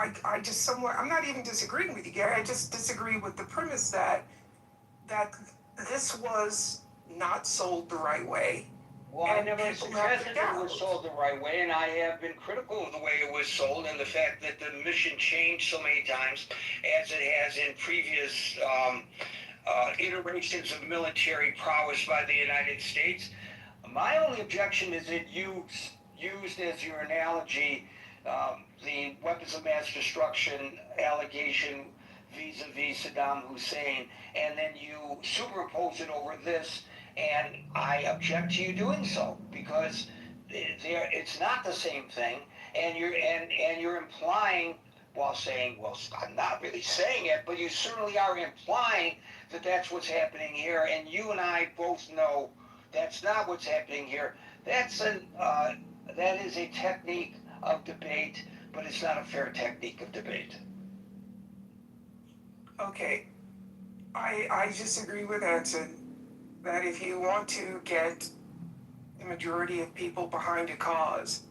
somewhat, I'm not even disagreeing with you, Gary. I just disagree with the premise that this was not sold the right way. Well, I never suggested it was sold the right way, and I have been critical of the way it was sold and the fact that the mission changed so many times, as it has in previous iterations of military prowess by the United States. My only objection is that you used as your analogy the weapons of mass destruction allegation vis-a-vis Saddam Hussein, and then you superimpose it over this, and I object to you doing so because it's not the same thing, and you're implying while saying, well, I'm not really saying it, but you certainly are implying that that's what's happening here, and you and I both know that's not what's happening here. That is a technique of debate, but it's not a fair technique of debate. Okay, I disagree with Anson that if you want to get the majority of people behind a cause,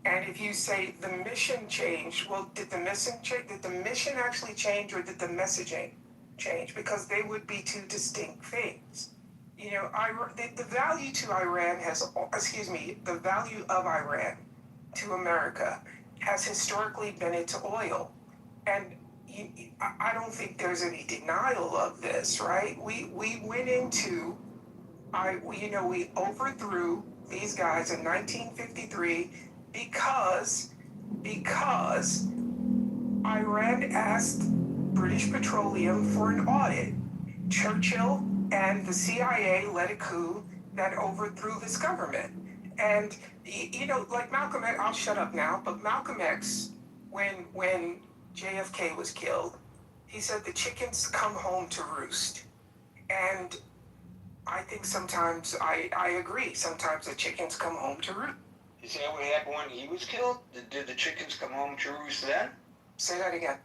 and if you say the mission changed, well, did the mission change? Did the mission actually change, or did the messaging change? Because they would be two distinct things. You know, the value to Iran the value of Iran to America has historically been its oil, and I don't think there's any denial of this, right? We went into, we overthrew these guys in 1953 because Iran asked British Petroleum for an audit. Churchill and the CIA led a coup that overthrew this government. And, like Malcolm X, I'll shut up now, but Malcolm X, when JFK was killed, he said the chickens come home to roost. And I think sometimes, I agree, sometimes the chickens come home to roost. Is that what happened when he was killed? Did the chickens come home to roost then? Say that again.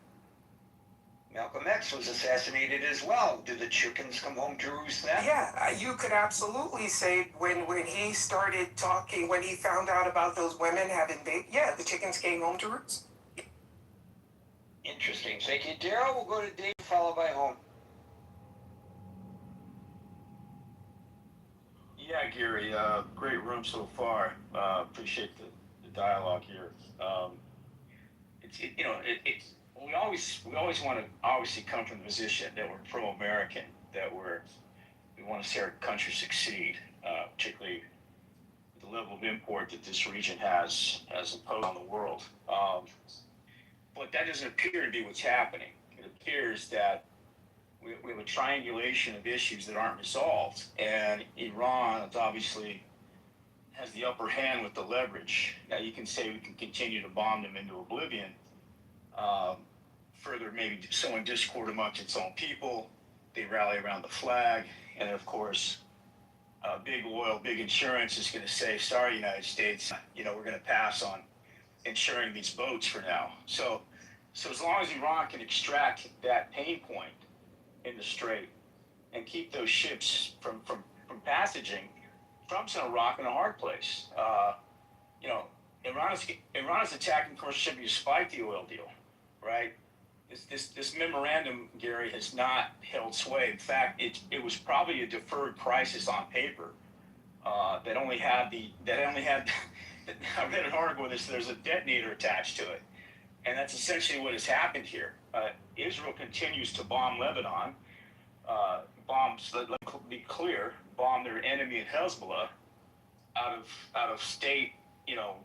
Malcolm X was assassinated as well. Did the chickens come home to roost then? Yeah, you could absolutely say when he started talking, when he found out about those women having babies, yeah, the chickens came home to roost. Interesting. Thank you, Daryl. We'll go to Dave, followed by Home. Yeah, Gary, great room so far. Appreciate the dialogue here. We always want to obviously come from the position that we're pro-American, that we want to see our country succeed, particularly the level of import that this region has imposed on the world. But that doesn't appear to be what's happening. It appears that we have a triangulation of issues that aren't resolved, and Iran obviously has the upper hand with the leverage. Now you can say we can continue to bomb them into oblivion, further maybe sowing discord amongst its own people. They rally around the flag, and then of course, big oil, big insurance is going to say, sorry, United States, we're going to pass on insuring these boats for now. So as long as Iran can extract that pain point in the strait and keep those ships from passaging, Trump's in a rock and a hard place. Iran is attacking commercial shipping despite the oil deal, right? This memorandum, Gary, has not held sway. In fact, it was probably a deferred crisis on paper that only had I read an article where there's a detonator attached to it, and that's essentially what has happened here. Israel continues to bomb Lebanon, let's be clear, bomb their enemy in Hezbollah out of state,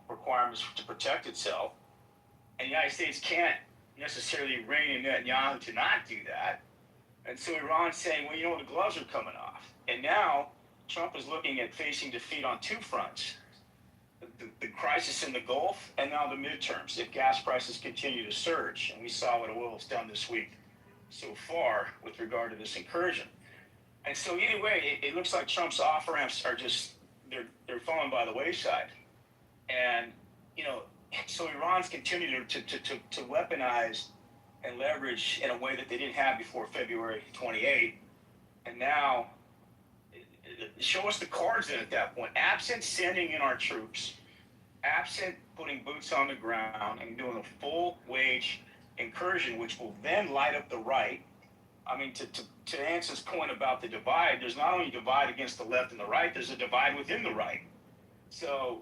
requirements to protect itself. And the United States can't necessarily rein in Netanyahu to not do that. And so Iran's saying, well, you know, the gloves are coming off. And now Trump is looking at facing defeat on two fronts. The crisis in the Gulf and now the midterms if gas prices continue to surge. And we saw what oil has done this week so far with regard to this incursion. And so either way, it looks like Trump's off-ramps are just, they're falling by the wayside. And, you know, so Iran's continued to weaponize and leverage in a way that they didn't have before February 28. And now, show us the cards in at that point. Absent sending in our troops, absent putting boots on the ground and doing a full wage incursion, which will then light up the right. I mean, to Ance's point about the divide, there's not only a divide against the left and the right, there's a divide within the right. So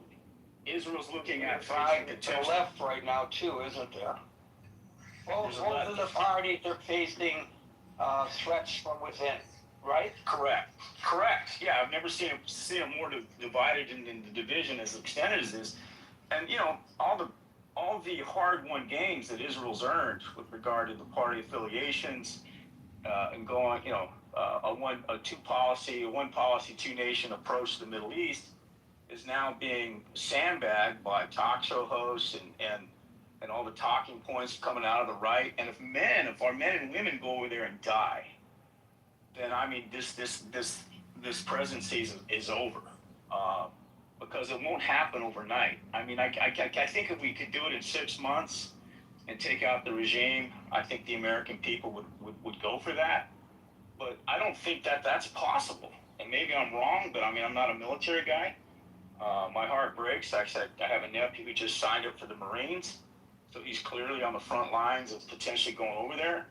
Israel's looking at divide to the left right now too, isn't there? Both of the parties are facing threats from within, right? Correct. Yeah, I've never seen it more divided in the division as extended as this. And you know, all the hard-won gains that Israel's earned with regard to the party affiliations and going, you know, a one policy, two nation approach to the Middle East is now being sandbagged by talk show hosts and all the talking points coming out of the right. And if our men and women go over there and die, then I mean this presidency is over, because it won't happen overnight. I mean, I think if we could do it in 6 months and take out the regime, I think the American people would go for that. But I don't think that's possible. And maybe I'm wrong, but I mean, I'm not a military guy. My heart breaks. I have a nephew who just signed up for the Marines, so he's clearly on the front lines of potentially going over there.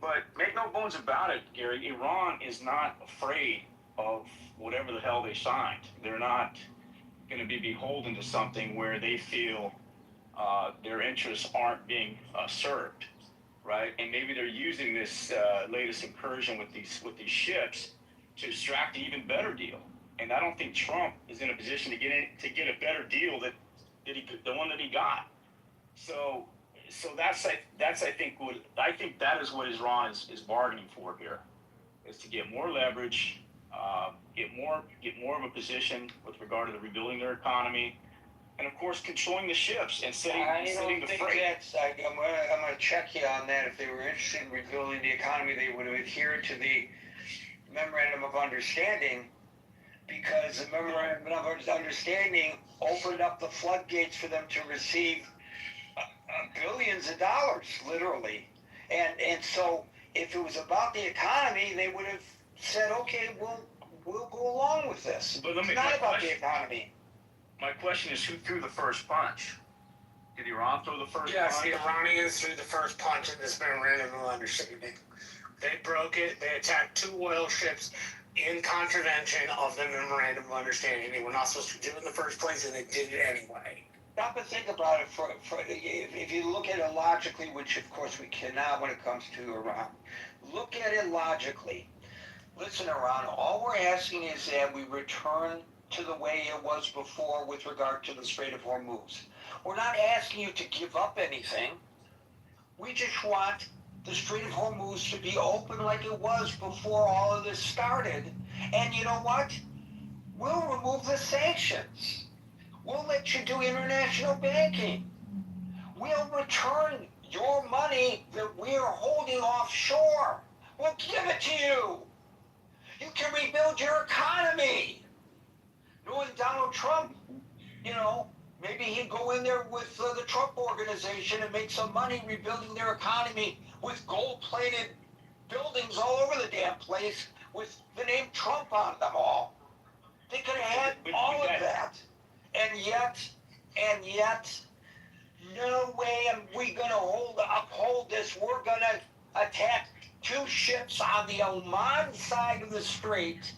But make no bones about it, Gary, Iran is not afraid of whatever the hell they signed. They're not going to be beholden to something where they feel their interests aren't being served, right? And maybe they're using this latest incursion with these ships to extract an even better deal. And I don't think Trump is in a position to get a better deal than the one that he got. So that's I think that is what Iran is bargaining for here, is to get more leverage, get more of a position with regard to the rebuilding their economy, and of course controlling the ships and setting the freight. I'm going to check you on that. If they were interested in rebuilding the economy, they would have adhered to the Memorandum of Understanding, because the Memorandum of Understanding opened up the floodgates for them to receive billions of dollars, literally. And so if it was about the economy, they would have said, okay, we'll go along with this. But it's not about the economy. My question is, who threw the first punch? Did Iran throw the first punch? Yes, the Iranians threw the first punch in this Memorandum of Understanding. They broke it. They attacked 2 oil ships in contravention of the Memorandum of Understanding. They were not supposed to do it in the first place, and they did it anyway. Stop and think about it. If you look at it logically, which of course we cannot when it comes to Iran, look at it logically. Listen, Iran, all we're asking is that we return to the way it was before with regard to the Strait of Hormuz. We're not asking you to give up anything. We just want the Strait of Hormuz to be open like it was before all of this started. And you know what? We'll remove the sanctions. We'll let you do international banking. We'll return your money that we're holding offshore. We'll give it to you. You can rebuild your economy. Knowing Donald Trump, you know, maybe he'd go in there with the Trump organization and make some money rebuilding their economy with gold-plated buildings all over the damn place with the name Trump on them all. They could have had all of that. And yet, no way am we going to uphold this. We're going to attack 2 ships on the Oman side of the strait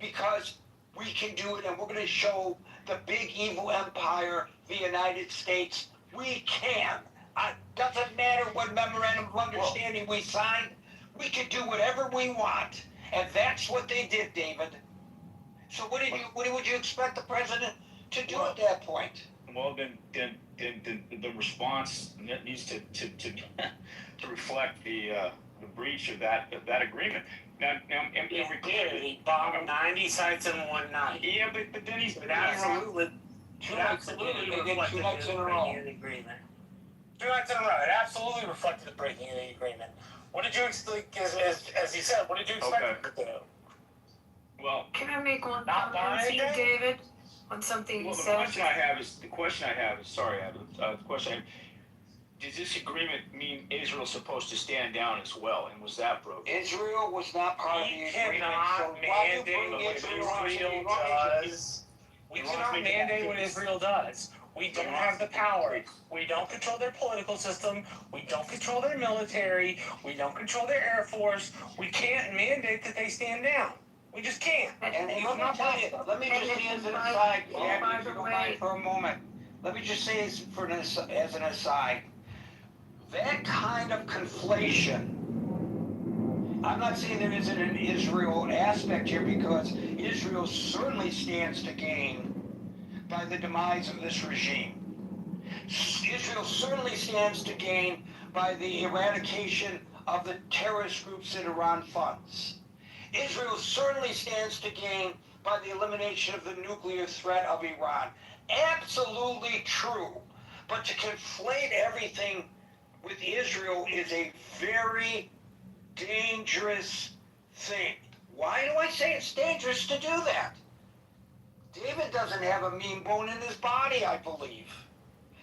because we can do it, and we're going to show the big evil empire, the United States, we can. Doesn't matter what Memorandum of Understanding we signed. We can do whatever we want. And that's what they did, David. So what would you expect the president to do at that point? Well, then the response needs to reflect the the breach of that agreement. Now, and He we did. He bombed 90 sites in one night. Yeah, but then he's It absolutely, Two nights in a row. the agreement. 2 nights in a row. It absolutely reflected the breaking of the agreement. What did you expect? As he said, what did you expect him to do? Well, Can I make one Not comment to you, buying it? David, on something you well, the said? question I have is, sorry, Adam, the question I have, does this agreement mean Israel's supposed to stand down as well, and was that broken? Israel was not part of the We agreement. cannot So why do you mandate bring what Israel onto the Israel agreement? does. We cannot mandate what Israel does. We don't have the power. We don't control their political system. We don't control their military. We don't control their air force. We can't mandate that they stand down. We just can't. And It's let me not tell you, possible. let me just say as an aside, Jack, if you don't mind for a moment. Let me just say as an aside, that kind of conflation, I'm not saying there isn't an Israel aspect here, because Israel certainly stands to gain by the demise of this regime. Israel certainly stands to gain by the eradication of the terrorist groups that Iran funds. Israel certainly stands to gain by the elimination of the nuclear threat of Iran. Absolutely true. But to conflate everything with Israel is a very dangerous thing. Why do I say it's dangerous to do that? David doesn't have a mean bone in his body, I believe.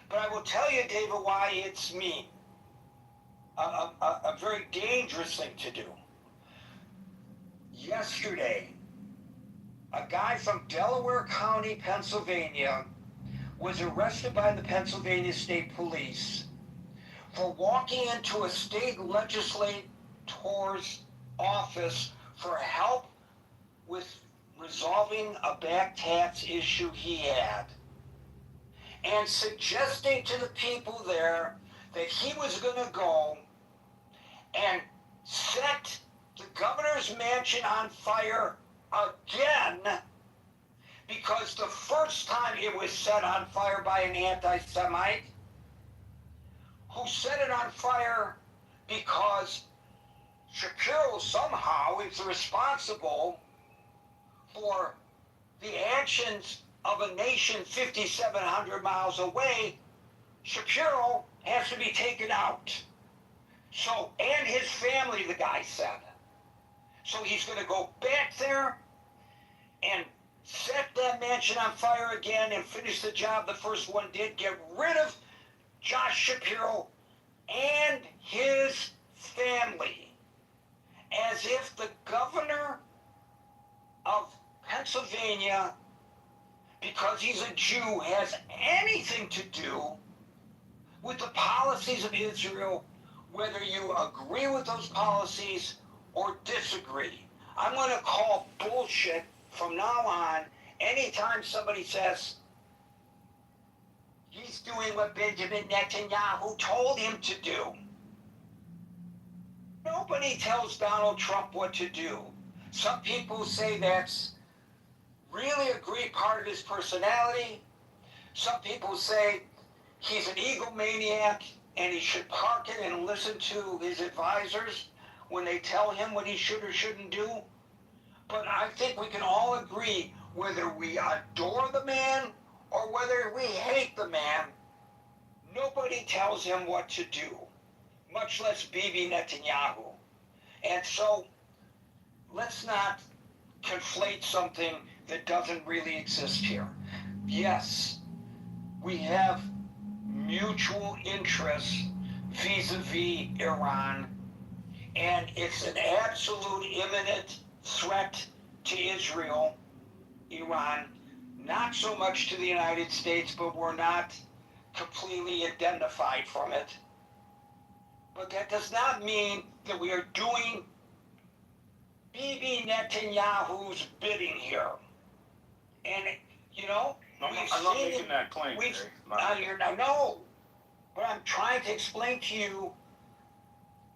But I will tell you, David, why it's mean. A very dangerous thing to do. Yesterday, a guy from Delaware County, Pennsylvania, was arrested by the Pennsylvania State Police for walking into a state legislator's office for help with resolving a back tax issue he had, and suggesting to the people there that he was going to go and set the governor's mansion on fire again, because the first time it was set on fire by an anti-Semite who set it on fire because Shapiro somehow is responsible for the actions of a nation 5,700 miles away. Shapiro has to be taken out. So, and his family, the guy said. So he's going to go back there and set that mansion on fire again and finish the job the first one did, get rid of Josh Shapiro and his family, as if the governor of Pennsylvania, because he's a Jew, has anything to do with the policies of Israel, whether you agree with those policies or disagree. I'm going to call bullshit from now on anytime somebody says he's doing what Benjamin Netanyahu told him to do. Nobody tells Donald Trump what to do. Some people say that's really a great part of his personality. Some people say he's an egomaniac and he should park it and listen to his advisors when they tell him what he should or shouldn't do. But I think we can all agree, whether we adore the man or whether we hate the man, nobody tells him what to do, much less Bibi Netanyahu. And so let's not conflate something that doesn't really exist here. Yes, we have mutual interests vis-a-vis Iran, and it's an absolute imminent threat to Israel, Iran, not so much to the United States, but we're not completely identified from it. But that does not mean that we are doing Bibi Netanyahu's bidding here. And, you know, I'm not making that claim. No, but I'm trying to explain to you,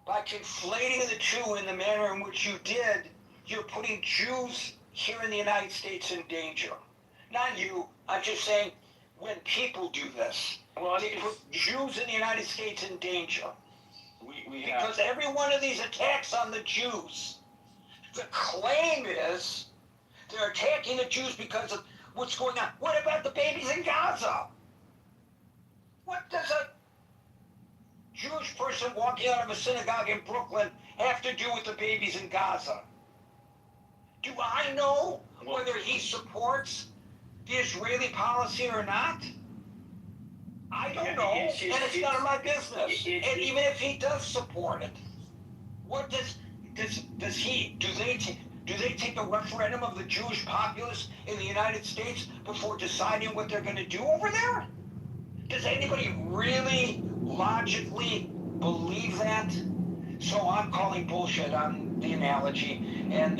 by conflating the two in the manner in which you did, you're putting Jews here in the United States in danger. Not you, I'm just saying, when people do this, they put Jews in the United States in danger. We have, Because every one of these attacks on the Jews, the claim is they're attacking the Jews because of what's going on. What about the babies in Gaza? What does a Jewish person walking out of a synagogue in Brooklyn have to do with the babies in Gaza? Do I know whether he supports the Israeli policy or not? I don't know, and it's none of my business. And even if he does support it, what does he? Do they take a referendum of the Jewish populace in the United States before deciding what they're going to do over there? Does anybody really logically believe that? So I'm calling bullshit on the analogy and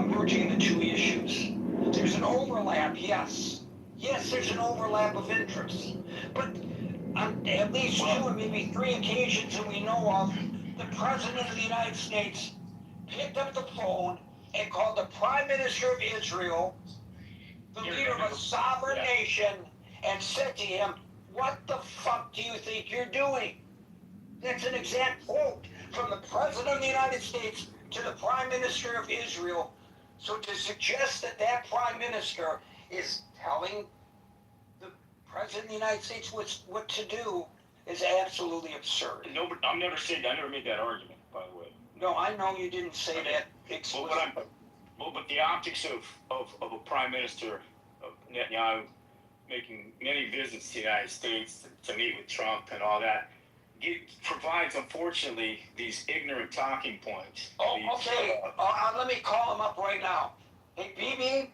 merging the two issues. There's an overlap, yes. Yes, there's an overlap of interests. But on at least two or maybe three occasions that we know of, the President of the United States picked up the phone and called the Prime Minister of Israel, the leader of a sovereign nation, and said to him, "What the fuck do you think you're doing?" That's an exact quote from the President of the United States to the Prime Minister of Israel. So to suggest that that Prime Minister is telling the President of the United States what to do is absolutely absurd. no, but I never made that argument, by the way. No, I know you didn't say that explicitly. But the optics of a Prime Minister of Netanyahu making many visits to the United States to meet with Trump and all that, it provides, unfortunately, these ignorant talking points. Oh, okay. Let me call him up right now. Hey, BB,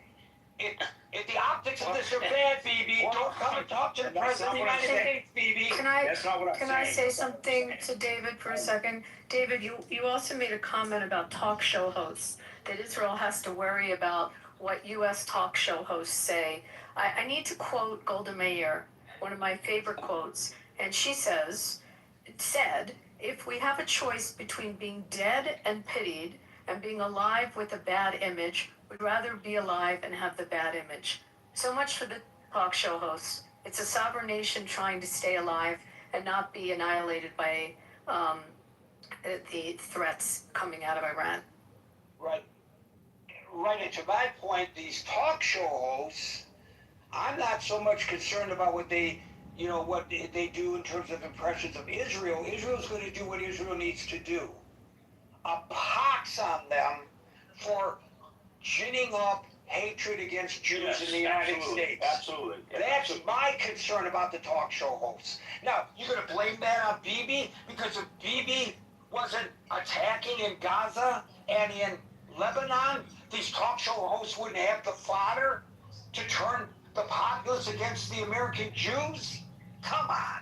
if the optics of this are bad, BB, don't come and talk to the President of the United States, BB. That's not what I'm saying. Can I say something to David for a second? David, you also made a comment about talk show hosts, that Israel has to worry about what U.S. talk show hosts say. I need to quote Golda Meir, one of my favorite quotes, and she said, "If we have a choice between being dead and pitied and being alive with a bad image, we'd rather be alive and have the bad image." So much for the talk show hosts. It's a sovereign nation trying to stay alive and not be annihilated by the threats coming out of Iran. Right. Right, and to my point, these talk show hosts, I'm not so much concerned about what they do in terms of impressions of Israel. Israel's going to do what Israel needs to do. A pox on them for ginning up hatred against Jews in the United States. Absolutely. That's my concern about the talk show hosts. Now, you're going to blame that on Bibi? Because if Bibi wasn't attacking in Gaza and in Lebanon, these talk show hosts wouldn't have the fodder to turn the populace against the American Jews? Come on.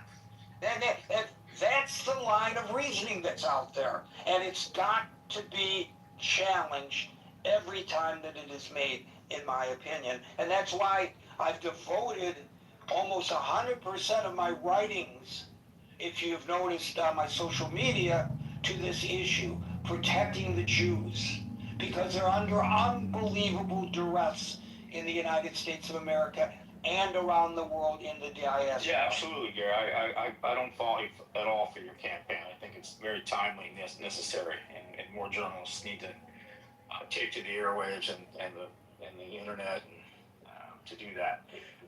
That's the line of reasoning that's out there. And it's got to be challenged every time that it is made, in my opinion. And that's why I've devoted almost 100% of my writings, if you've noticed on my social media, to this issue, protecting the Jews. Because they're under unbelievable duress in the United States of America and around the world in the diaspora. Yeah, absolutely, Gary. I don't fault you at all for your campaign. I think it's very timely and necessary, and more journalists need to take to the airwaves and the internet to do that.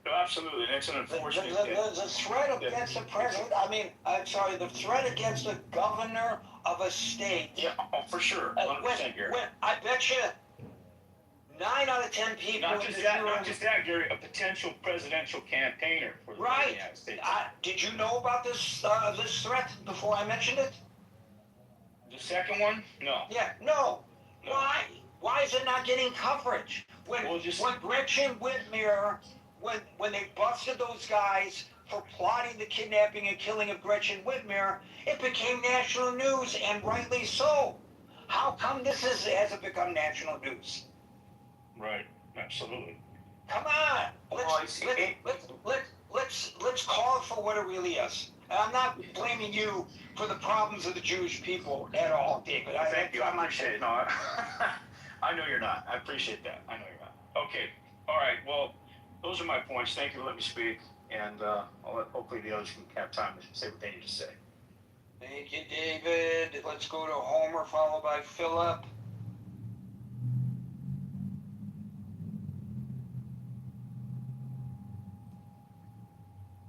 No, absolutely, and it's an unfortunate the threat against the president, the threat against the governor of a state. Yeah, for sure, 100%, Gary. I bet you 9 out of 10 people. Not just that, Gary. A potential presidential campaigner for the United States. Did you know about this threat before I mentioned it? The second one? No. Yeah, no. Why? Why is it not getting coverage? When Gretchen Whitmer, when they busted those guys for plotting the kidnapping and killing of Gretchen Whitmer, it became national news, and rightly so. How come this hasn't become national news? Right. Absolutely. Come on. Let's call it for what it really is. And I'm not blaming you for the problems of the Jewish people at all, David. Thank you. I appreciate it. No, I know you're not. I appreciate that. I know you're not. Okay. All right. Well, those are my points. Thank you for letting me speak. and hopefully the others can have time to say what they need to say. Thank you, David. Let's go to Homer, followed by Philip.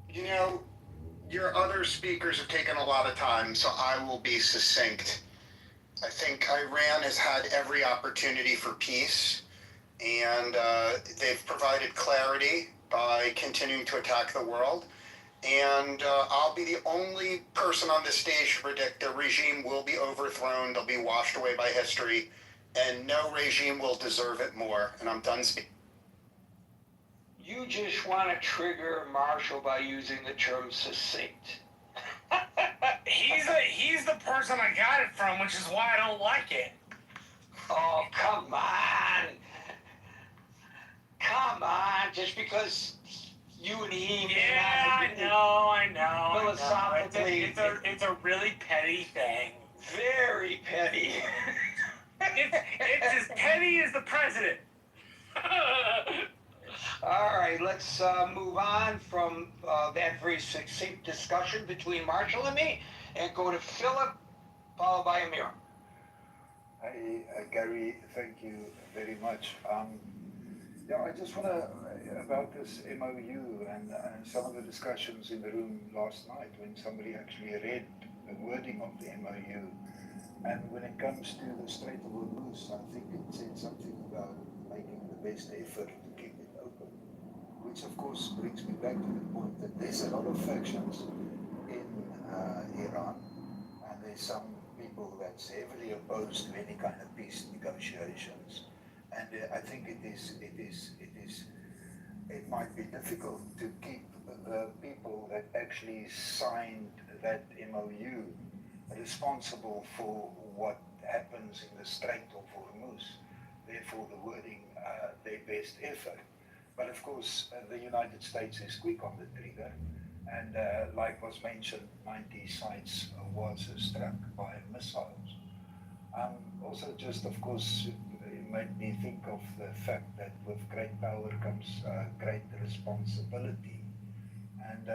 You know, your other speakers have taken a lot of time, so I will be succinct. I think Iran has had every opportunity for peace, and they've provided clarity by continuing to attack the world. And I'll be the only person on this stage to predict the regime will be overthrown, they'll be washed away by history, and no regime will deserve it more. And I'm done speaking. You just want to trigger Marshall by using the term succinct. He's the person I got it from, which is why I don't like it. Oh, come on. Come on. Just because you and he may I know. Philosophically. It's a really petty thing. Very petty. It's as petty as the president. All right, let's move on from that very succinct discussion between Marshall and me and go to Philip, followed by Amir. Hi, Gary, thank you very much. Yeah, I just want to, about this MOU and some of the discussions in the room last night when somebody actually read the wording of the MOU. And when it comes to the Strait of Hormuz, I think it said something about making the best effort to keep it open, which of course brings me back to the point that there's a lot of factions in Iran, and there's some people that's heavily opposed to any kind of peace negotiations. And I think it might be difficult to keep the people that actually signed that MOU responsible for what happens in the Strait of Hormuz. Therefore, the wording, their best effort. But of course, the United States is quick on the trigger, and like was mentioned, 90 sites was struck by missiles. Also, just of course, it made me think of the fact that with great power comes great responsibility. And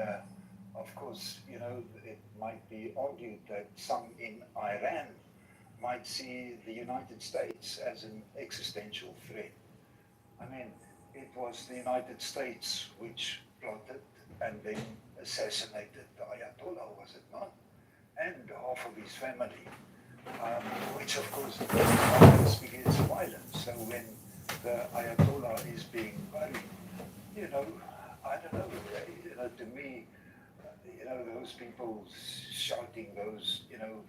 of course, you know, it might be argued that some in Iran might see the United States as an existential threat. I mean, it was the United States which plotted and then assassinated the Ayatollah, was it not? And half of his family, which of course violence begets violence. So when the Ayatollah is being buried, you know, I don't know, you know, to me, you know, those people shouting those, you know,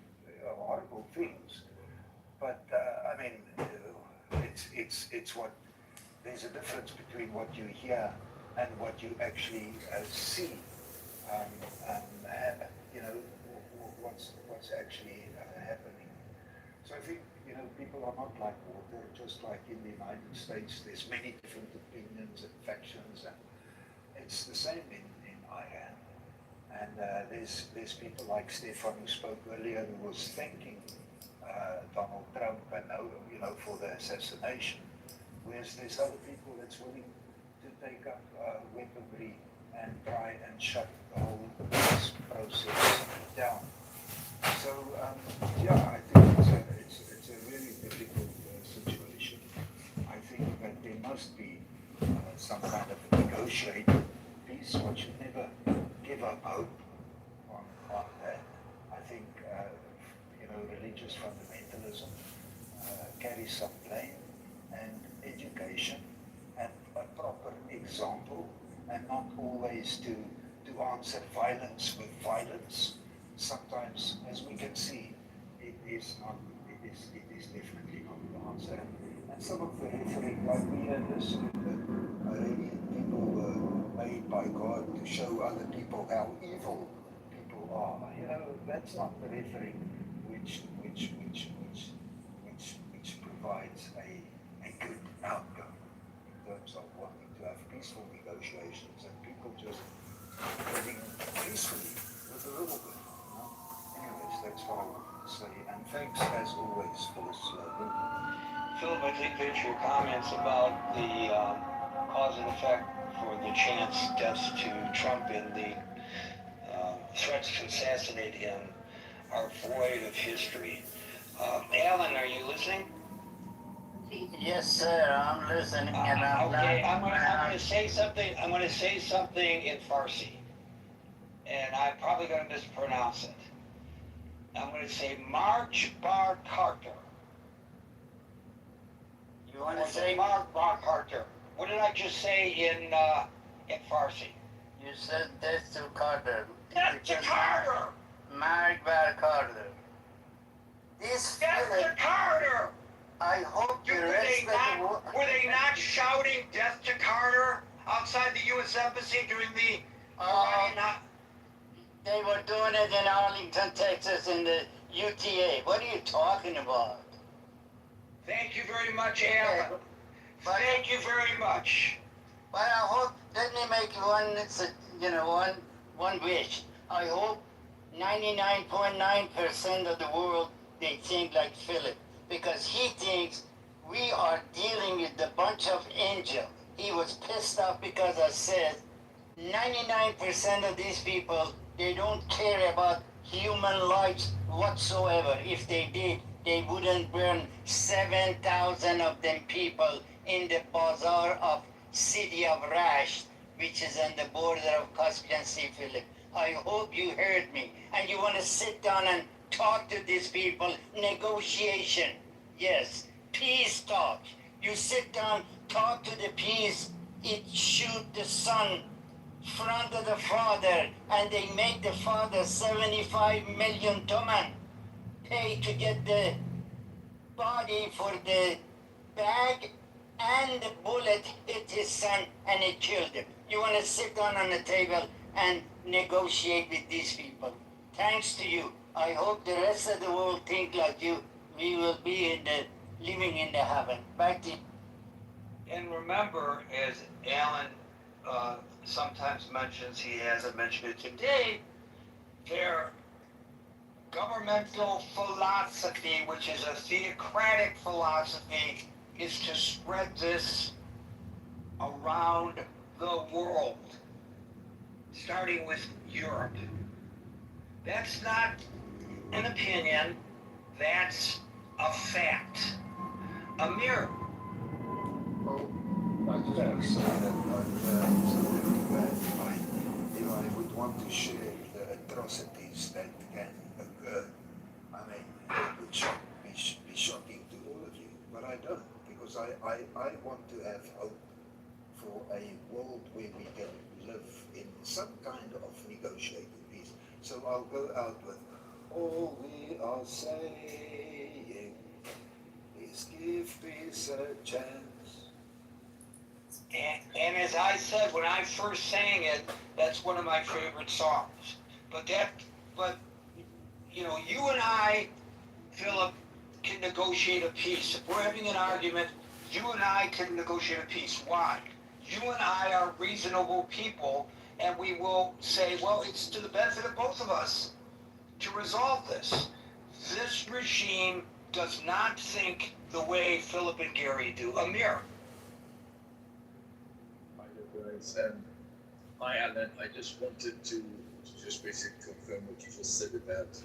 horrible things. But I mean, it's what, there's a difference between what you hear and what you actually see. You know, what's actually happening. So I think, you know, people are not like water, just like in the United States, there's many different opinions and factions, and it's the same in Iran. And there's people like Stefan who spoke earlier who was thanking Donald Trump and, you know, for the assassination. Whereas there's other people that's willing to take up weaponry and try and shut the whole process down. So yeah, I think it's a really difficult situation. I think that there must be some kind of negotiated peace. One should never give up hope on that. I think you know, religious fundamentalism carries some blame, and education and a proper example, and not always to answer violence with violence. Sometimes, as we can see, it is definitely not the answer. And some of the rhetoric, like we understood that Arabian people were made by God to show other people how evil people are. You know, that's not the rhetoric which provides a good outcome in terms of wanting to have peaceful negotiations and people just living peacefully with a little bit. You know? Anyways, that's what I wanted to say. And thanks as always for this room. Philip, I think that your comments about the cause and effect for the chance deaths to Trump and the threats to assassinate him are void of history. Alan, are you listening? Yes, sir, I'm listening, and I'm okay, not. I'm going to say something. I'm going to say something in Farsi, and I'm probably going to mispronounce it. I'm going to say March Bar Carter. You want to say? Mark Bar Carter. What did I just say in Farsi? You said death to Carter. Death to Carter! Mark Bar Carter. This Death to Carter! I hope the rest of the world. Were they not shouting death to Carter outside the U.S. Embassy during the Iranian? They were doing it in Arlington, Texas, in the UTA. What are you talking about? Thank you very much, Alan. Thank you very much. But I hope, let me make one wish. I hope 99.9% of the world, they think like Philip. Because he thinks we are dealing with a bunch of angels. He was pissed off because I said 99% of these people, they don't care about human lives whatsoever. If they did, they wouldn't burn 7,000 of them people in the bazaar of city of Rasht, which is on the border of Caspian Sea, Philip. I hope you heard me. And you want to sit down and talk to these people, negotiation. Yes, peace talk. You sit down, talk to the peace. It shoot the son front of the father, and they make the father 75 million toman pay to get the body for the bag, and the bullet hit his son and it killed him. You want to sit down on the table and negotiate with these people. Thanks to you. I hope the rest of the world think like you. We will be living in the heaven. Back to you. And remember, as Alan sometimes mentions, he hasn't mentioned it today, their governmental philosophy, which is a theocratic philosophy, is to spread this around the world, starting with Europe. That's not an opinion, that's a fact. Amir. Well, I just want to say that if I would want to share the atrocities that can occur, I mean, it would be shocking to all of you, but I don't, because I want to have hope for a world where we can live in some kind of negotiated peace. So I'll go out with, all we are saying is give peace a chance. And as I said when I first sang it, that's one of my favorite songs. But you and I, Philip, can negotiate a peace. If we're having an argument, you and I can negotiate a peace. Why? You and I are reasonable people, and we will say, well, it's to the benefit of both of us to resolve this. This regime does not think the way Philip and Gary do. Amir. Guys, hi Alan, I just wanted to just basically confirm what you just said about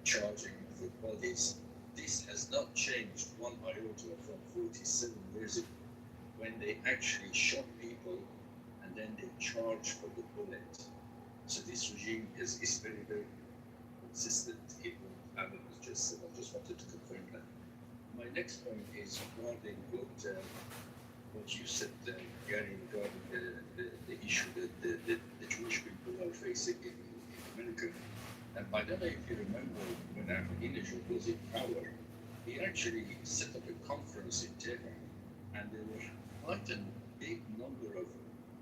charging for bodies. This has not changed one iota from 47 years ago, when they actually shot people and then they charged for the bullet. So this regime is very, very consistent in what Alan has just said. I just wanted to confirm that. My next point is regarding what you said, Gary, regarding the issue that the Jewish people are facing in America. And I don't know if you remember when Ahmadinejad was in power, he actually set up a conference in Tehran, and there were quite a big number of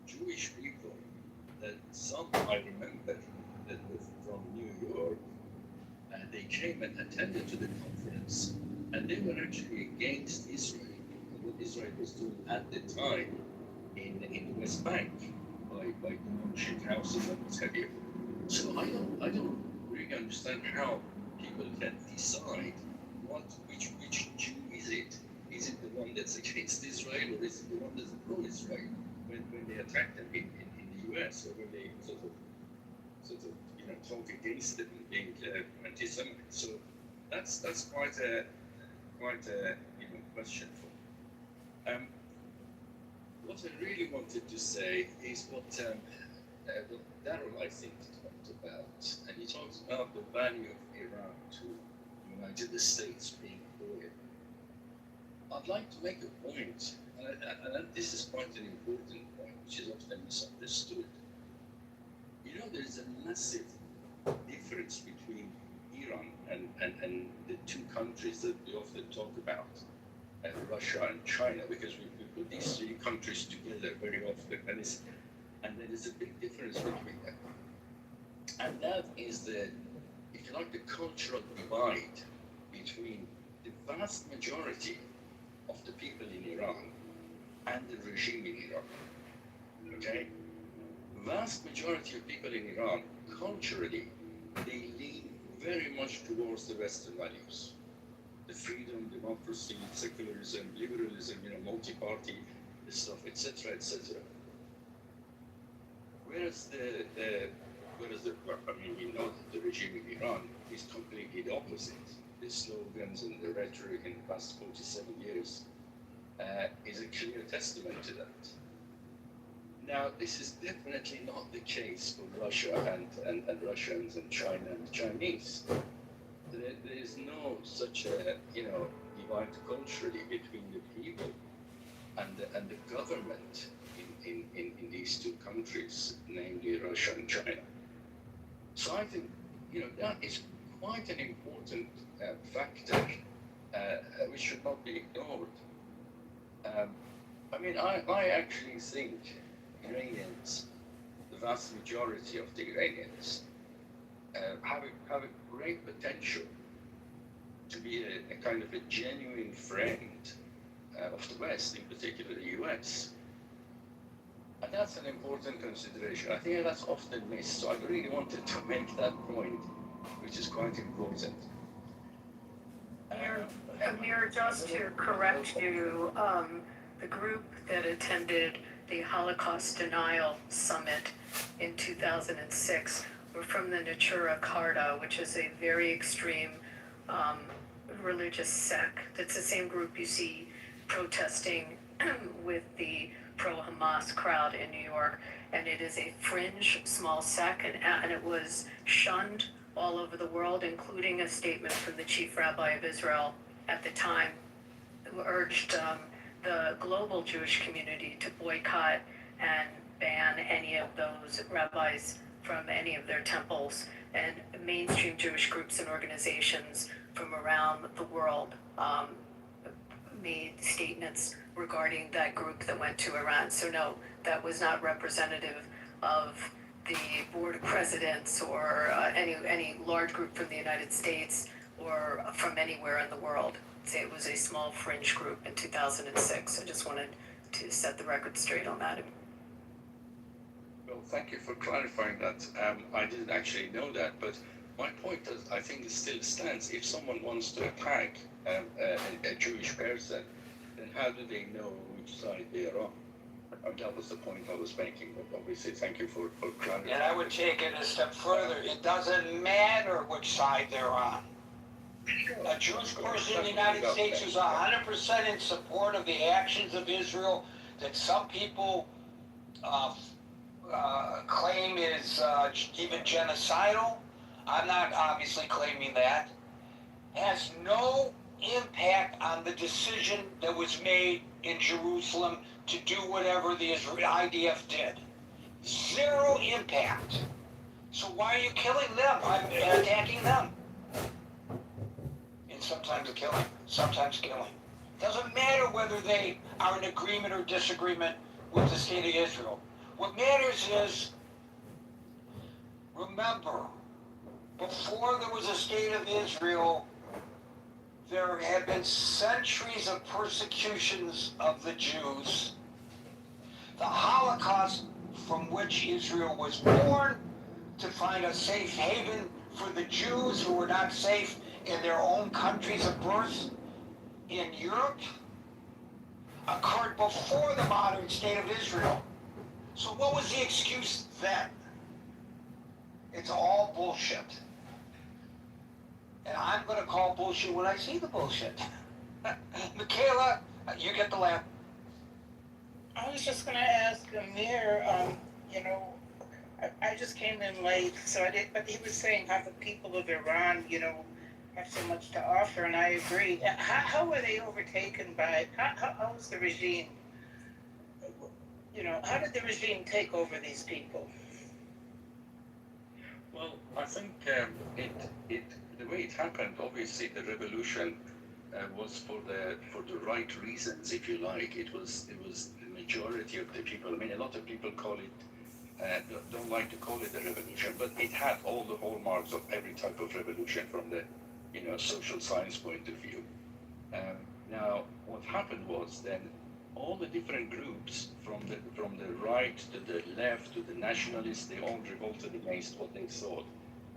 Jewish people that some I remember that were from New York, and they came and attended to the conference, and they were actually against Israel. What Israel was doing at the time in the West Bank by demolishing houses and what have you. So I don't really understand how people can decide which Jew is it is it the one that's against Israel or is it the one that's pro-Israel when they attack them in the US or when they sort of talk against them being anti-Semite? So that's quite a question for. What I really wanted to say is what Darrell, I think, talked about, and he talks about the value of Iran to the United States being loyal. I'd like to make a point, and this is quite an important point, which is often misunderstood. You know, there's a massive difference between Iran and the two countries that we often talk about, Russia and China, because we put these three countries together very often, and there is a big difference between them. And that is the, if you like, the cultural divide between the vast majority of the people in Iran and the regime in Iran. Okay? Vast majority of people in Iran, culturally, they lean very much towards the Western values. The freedom, democracy, secularism, liberalism, multi-party stuff, etc., etc. Whereas the regime in Iran is completely the opposite. The slogans and the rhetoric in the past 47 years is a clear testament to that. Now, this is definitely not the case for Russia and Russians and China and the Chinese. There is no such a divide culturally between the people and the government in these two countries, namely Russia and China. So I think that is quite an important factor which should not be ignored. I actually think Iranians, the vast majority of the Iranians, have a great potential to be a kind of a genuine friend of the West, in particular the US. And that's an important consideration. I think that's often missed. So I really wanted to make that point, which is quite important. Amir, just to correct you, the group that attended the Holocaust Denial Summit in 2006 were from the Natura Karta, which is a very extreme religious sect. It's the same group you see protesting with the pro-Hamas crowd in New York, and it is a fringe small sect, and it was shunned all over the world, including a statement from the chief rabbi of Israel at the time, who urged the global Jewish community to boycott and ban any of those rabbis from any of their temples. And mainstream Jewish groups and organizations from around the world made statements regarding that group that went to Iran. So no, that was not representative of the board of presidents or any large group from the United States or from anywhere in the world. Say it was a small fringe group in 2006. I just wanted to set the record straight on that. Well, thank you for clarifying that. I didn't actually know that, but my point is, I think it still stands. If someone wants to attack a Jewish person, then how do they know which side they are on? That was the point I was making, but obviously thank you for clarifying. And I would take it a step further. It doesn't matter which side they're on. A Jewish person in the United States who's 100% in support of the actions of Israel that some people claim is even genocidal, I'm not obviously claiming that, has no impact on the decision that was made in Jerusalem to do whatever the IDF did. Zero impact. So why are you killing them? I'm attacking them. And sometimes killing, sometimes killing. Doesn't matter whether they are in agreement or disagreement with the state of Israel. What matters is, remember, before there was a state of Israel, there had been centuries of persecutions of the Jews. The Holocaust, from which Israel was born, to find a safe haven for the Jews who were not safe in their own countries of birth, in Europe, occurred before the modern state of Israel. So what was the excuse then? It's all bullshit. And I'm going to call bullshit when I see the bullshit. Michaela, you get the lamp. I was just going to ask Amir, you know, I just came in late, so I did, but he was saying how the people of Iran, you know, have so much to offer, and I agree. How were they overtaken by, how was the regime, you know, how did the regime take over these people? Well, I think the way it happened, obviously the revolution was for the right reasons, if you like. It was the majority of the people. I mean, a lot of people call it don't like to call it a revolution, but it had all the hallmarks of every type of revolution from the social science point of view. Now, what happened was then all the different groups from the right to the left to the nationalists, they all revolted against what they thought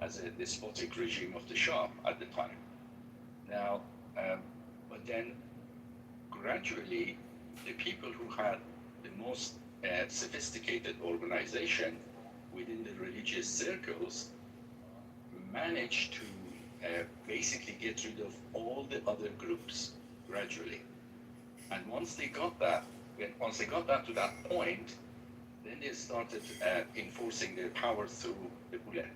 as a despotic regime of the Shah at the time. Now, but then gradually the people who had the most sophisticated organization within the religious circles managed to basically get rid of all the other groups gradually. And once they got that to that point, then they started enforcing their power through the bullet,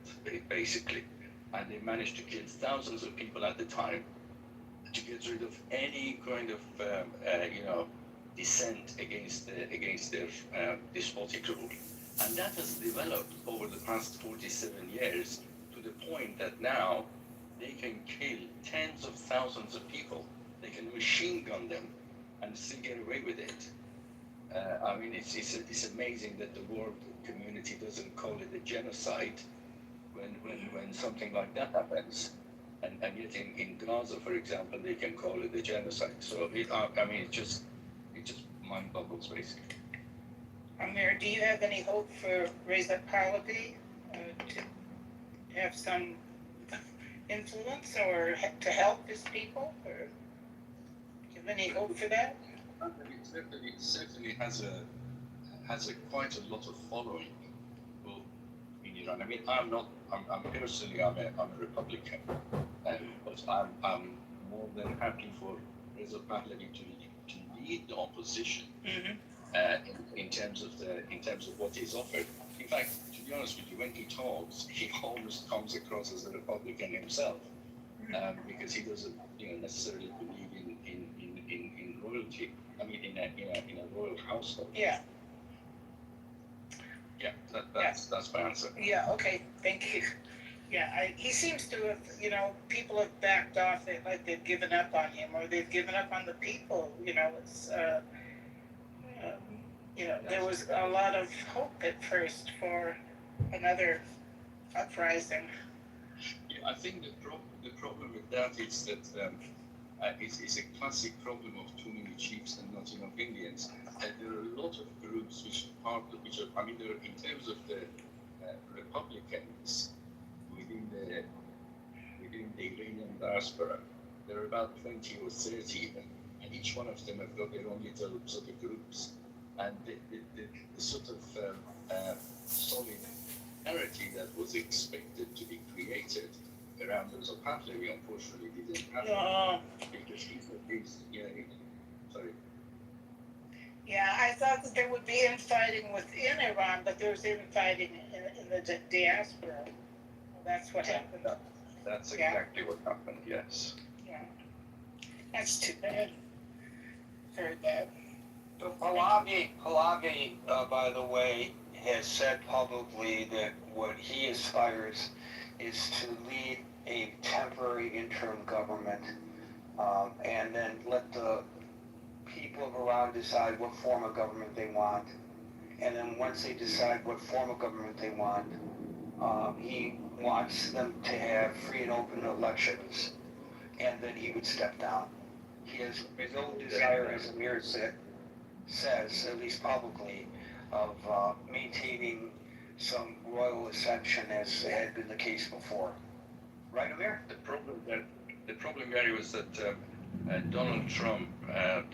basically. And they managed to kill thousands of people at the time to get rid of any kind of dissent against their despotic rule. And that has developed over the past 47 years to the point that now they can kill tens of thousands of people. They can machine gun them and still get away with it. I mean, it's amazing that the world community doesn't call it a genocide when something like that happens. And yet in Gaza, for example, they can call it a genocide. So I mean, it just mind boggles basically. Amir, do you have any hope for Reza Pahlavi to have some influence or to help his people? Or do you have any hope for that? It certainly has a quite a lot of following in Iran. I mean, I'm personally a Republican, but I'm more than happy for Reza Pahlavi to lead the opposition in terms of what he's offered. In fact, to be honest with you, when he talks, he almost comes across as a Republican himself, because he doesn't necessarily believe in royalty. I mean, in a royal household. Yeah. Yeah, that's my answer. Yeah. Okay. Thank you. Yeah. He seems to have, people have backed off. Like they've given up on him, or they've given up on the people. It's. There was a lot of hope at first for another uprising. Yeah, I think the problem with that is that it's a classic problem of too many chiefs and not enough Indians. There are a lot of groups which are, I mean, in terms of the Republicans within the Iranian diaspora, there are about 20 or 30, and each one of them have got their own little sort of groups. And the sort of solidarity that was expected to be created around Reza Pahlavi, unfortunately, didn't happen. Because he's sorry. Yeah, I thought that there would be infighting within Iran, but there was infighting in the diaspora. Well, that's what happened. That's exactly what happened, yes. Yeah. That's too bad. Very bad. So Pahlavi, by the way, has said publicly that what he aspires is to lead a temporary interim government, and then let the people of Iran decide what form of government they want. And then once they decide what form of government they want, he wants them to have free and open elections, and then he would step down. He has no desire, as Amir says, at least publicly, of maintaining some royal ascension as had been the case before. Right, Amir? The problem, Gary, was that Donald Trump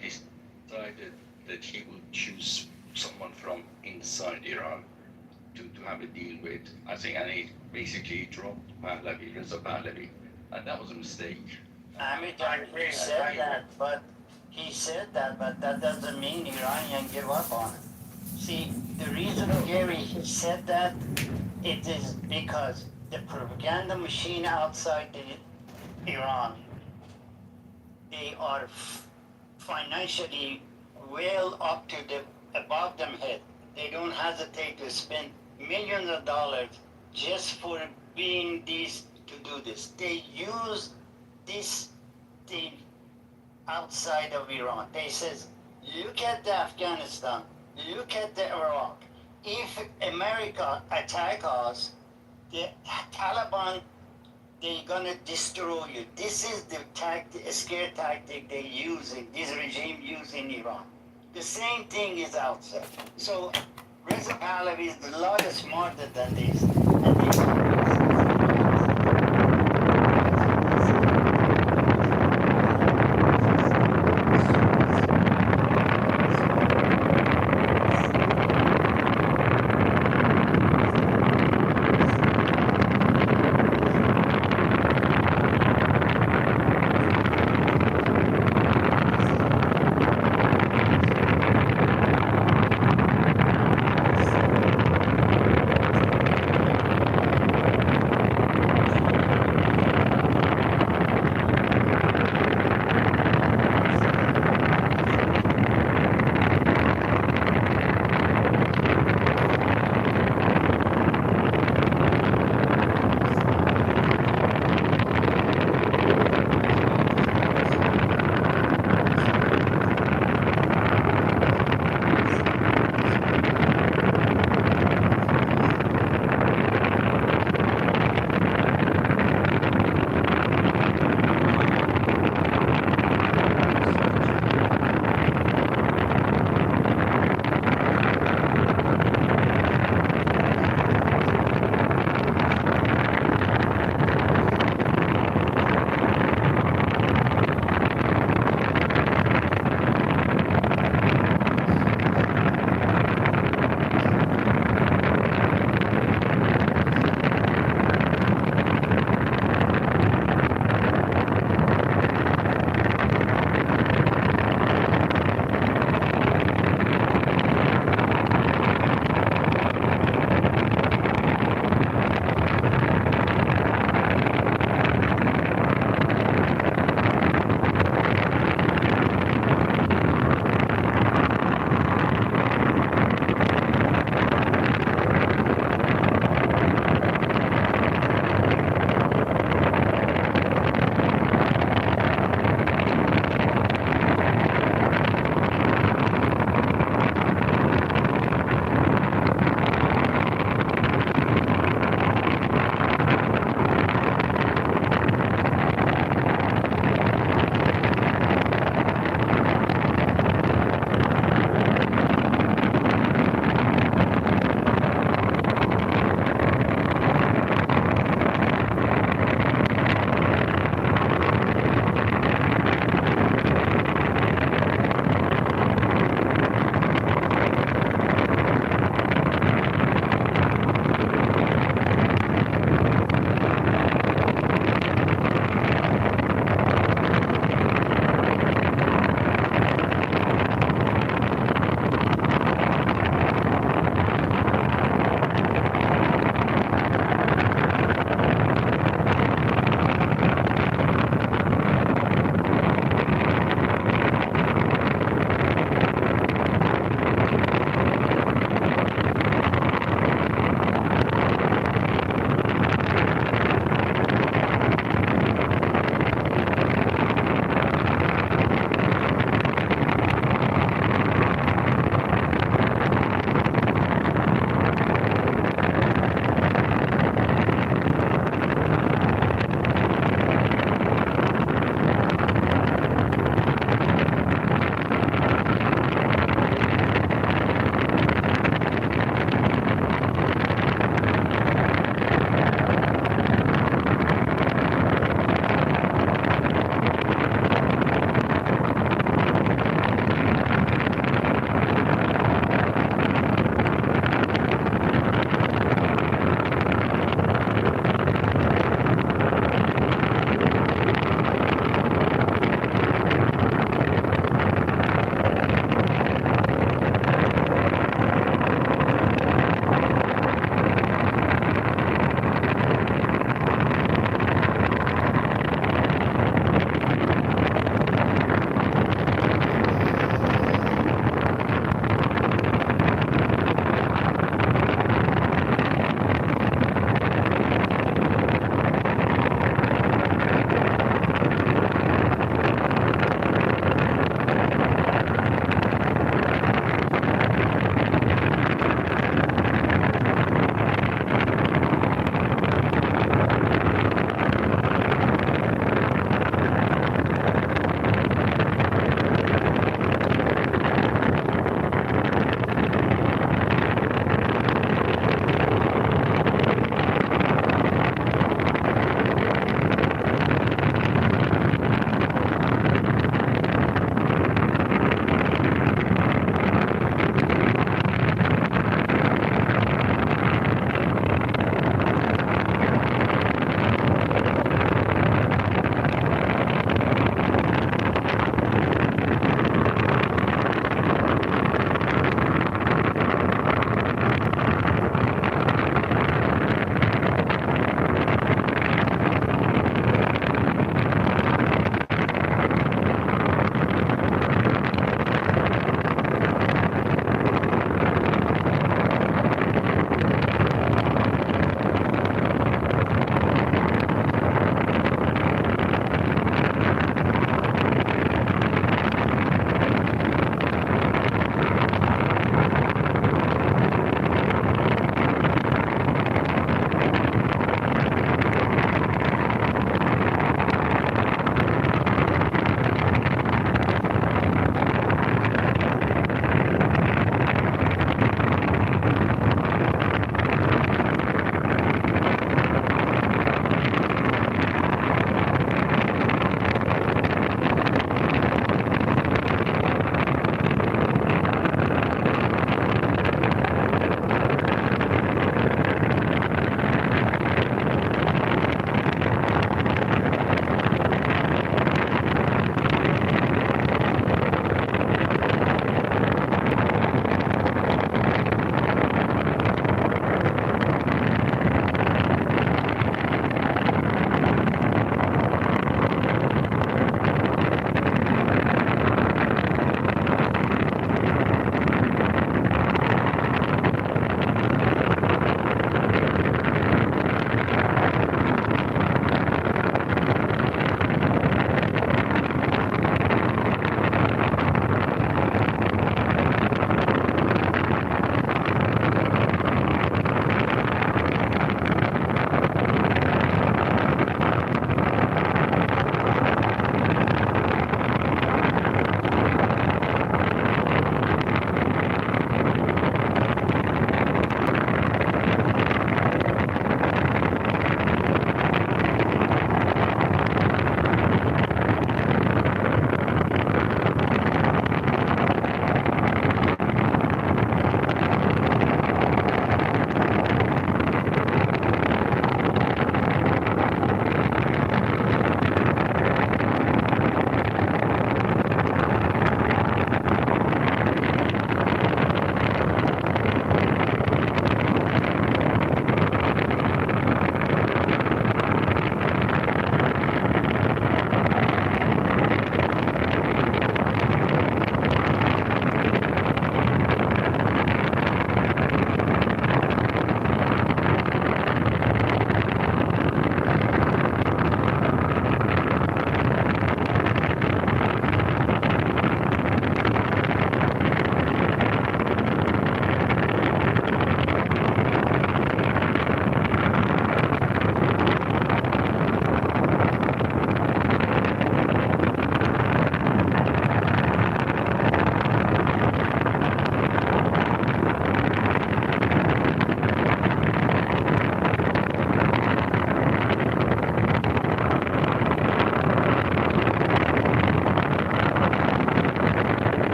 decided that he would choose someone from inside Iran to have a deal with. I think, and he basically dropped Reza Pahlavi, and that was a mistake. He said that, but that doesn't mean Iranian give up on it. See, the reason, Gary, he said that, it is because the propaganda machine outside Iran, they are financially well up to above them head. They don't hesitate to spend millions of dollars just for being these to do this. They use this thing outside of Iran. They says, look at the Afghanistan, look at the Iraq. If America attack us, the Taliban, they're gonna destroy you. This is the scare tactic they use, this regime use in Iran. The same thing is outside. So Reza Pahlavi is a lot smarter than this.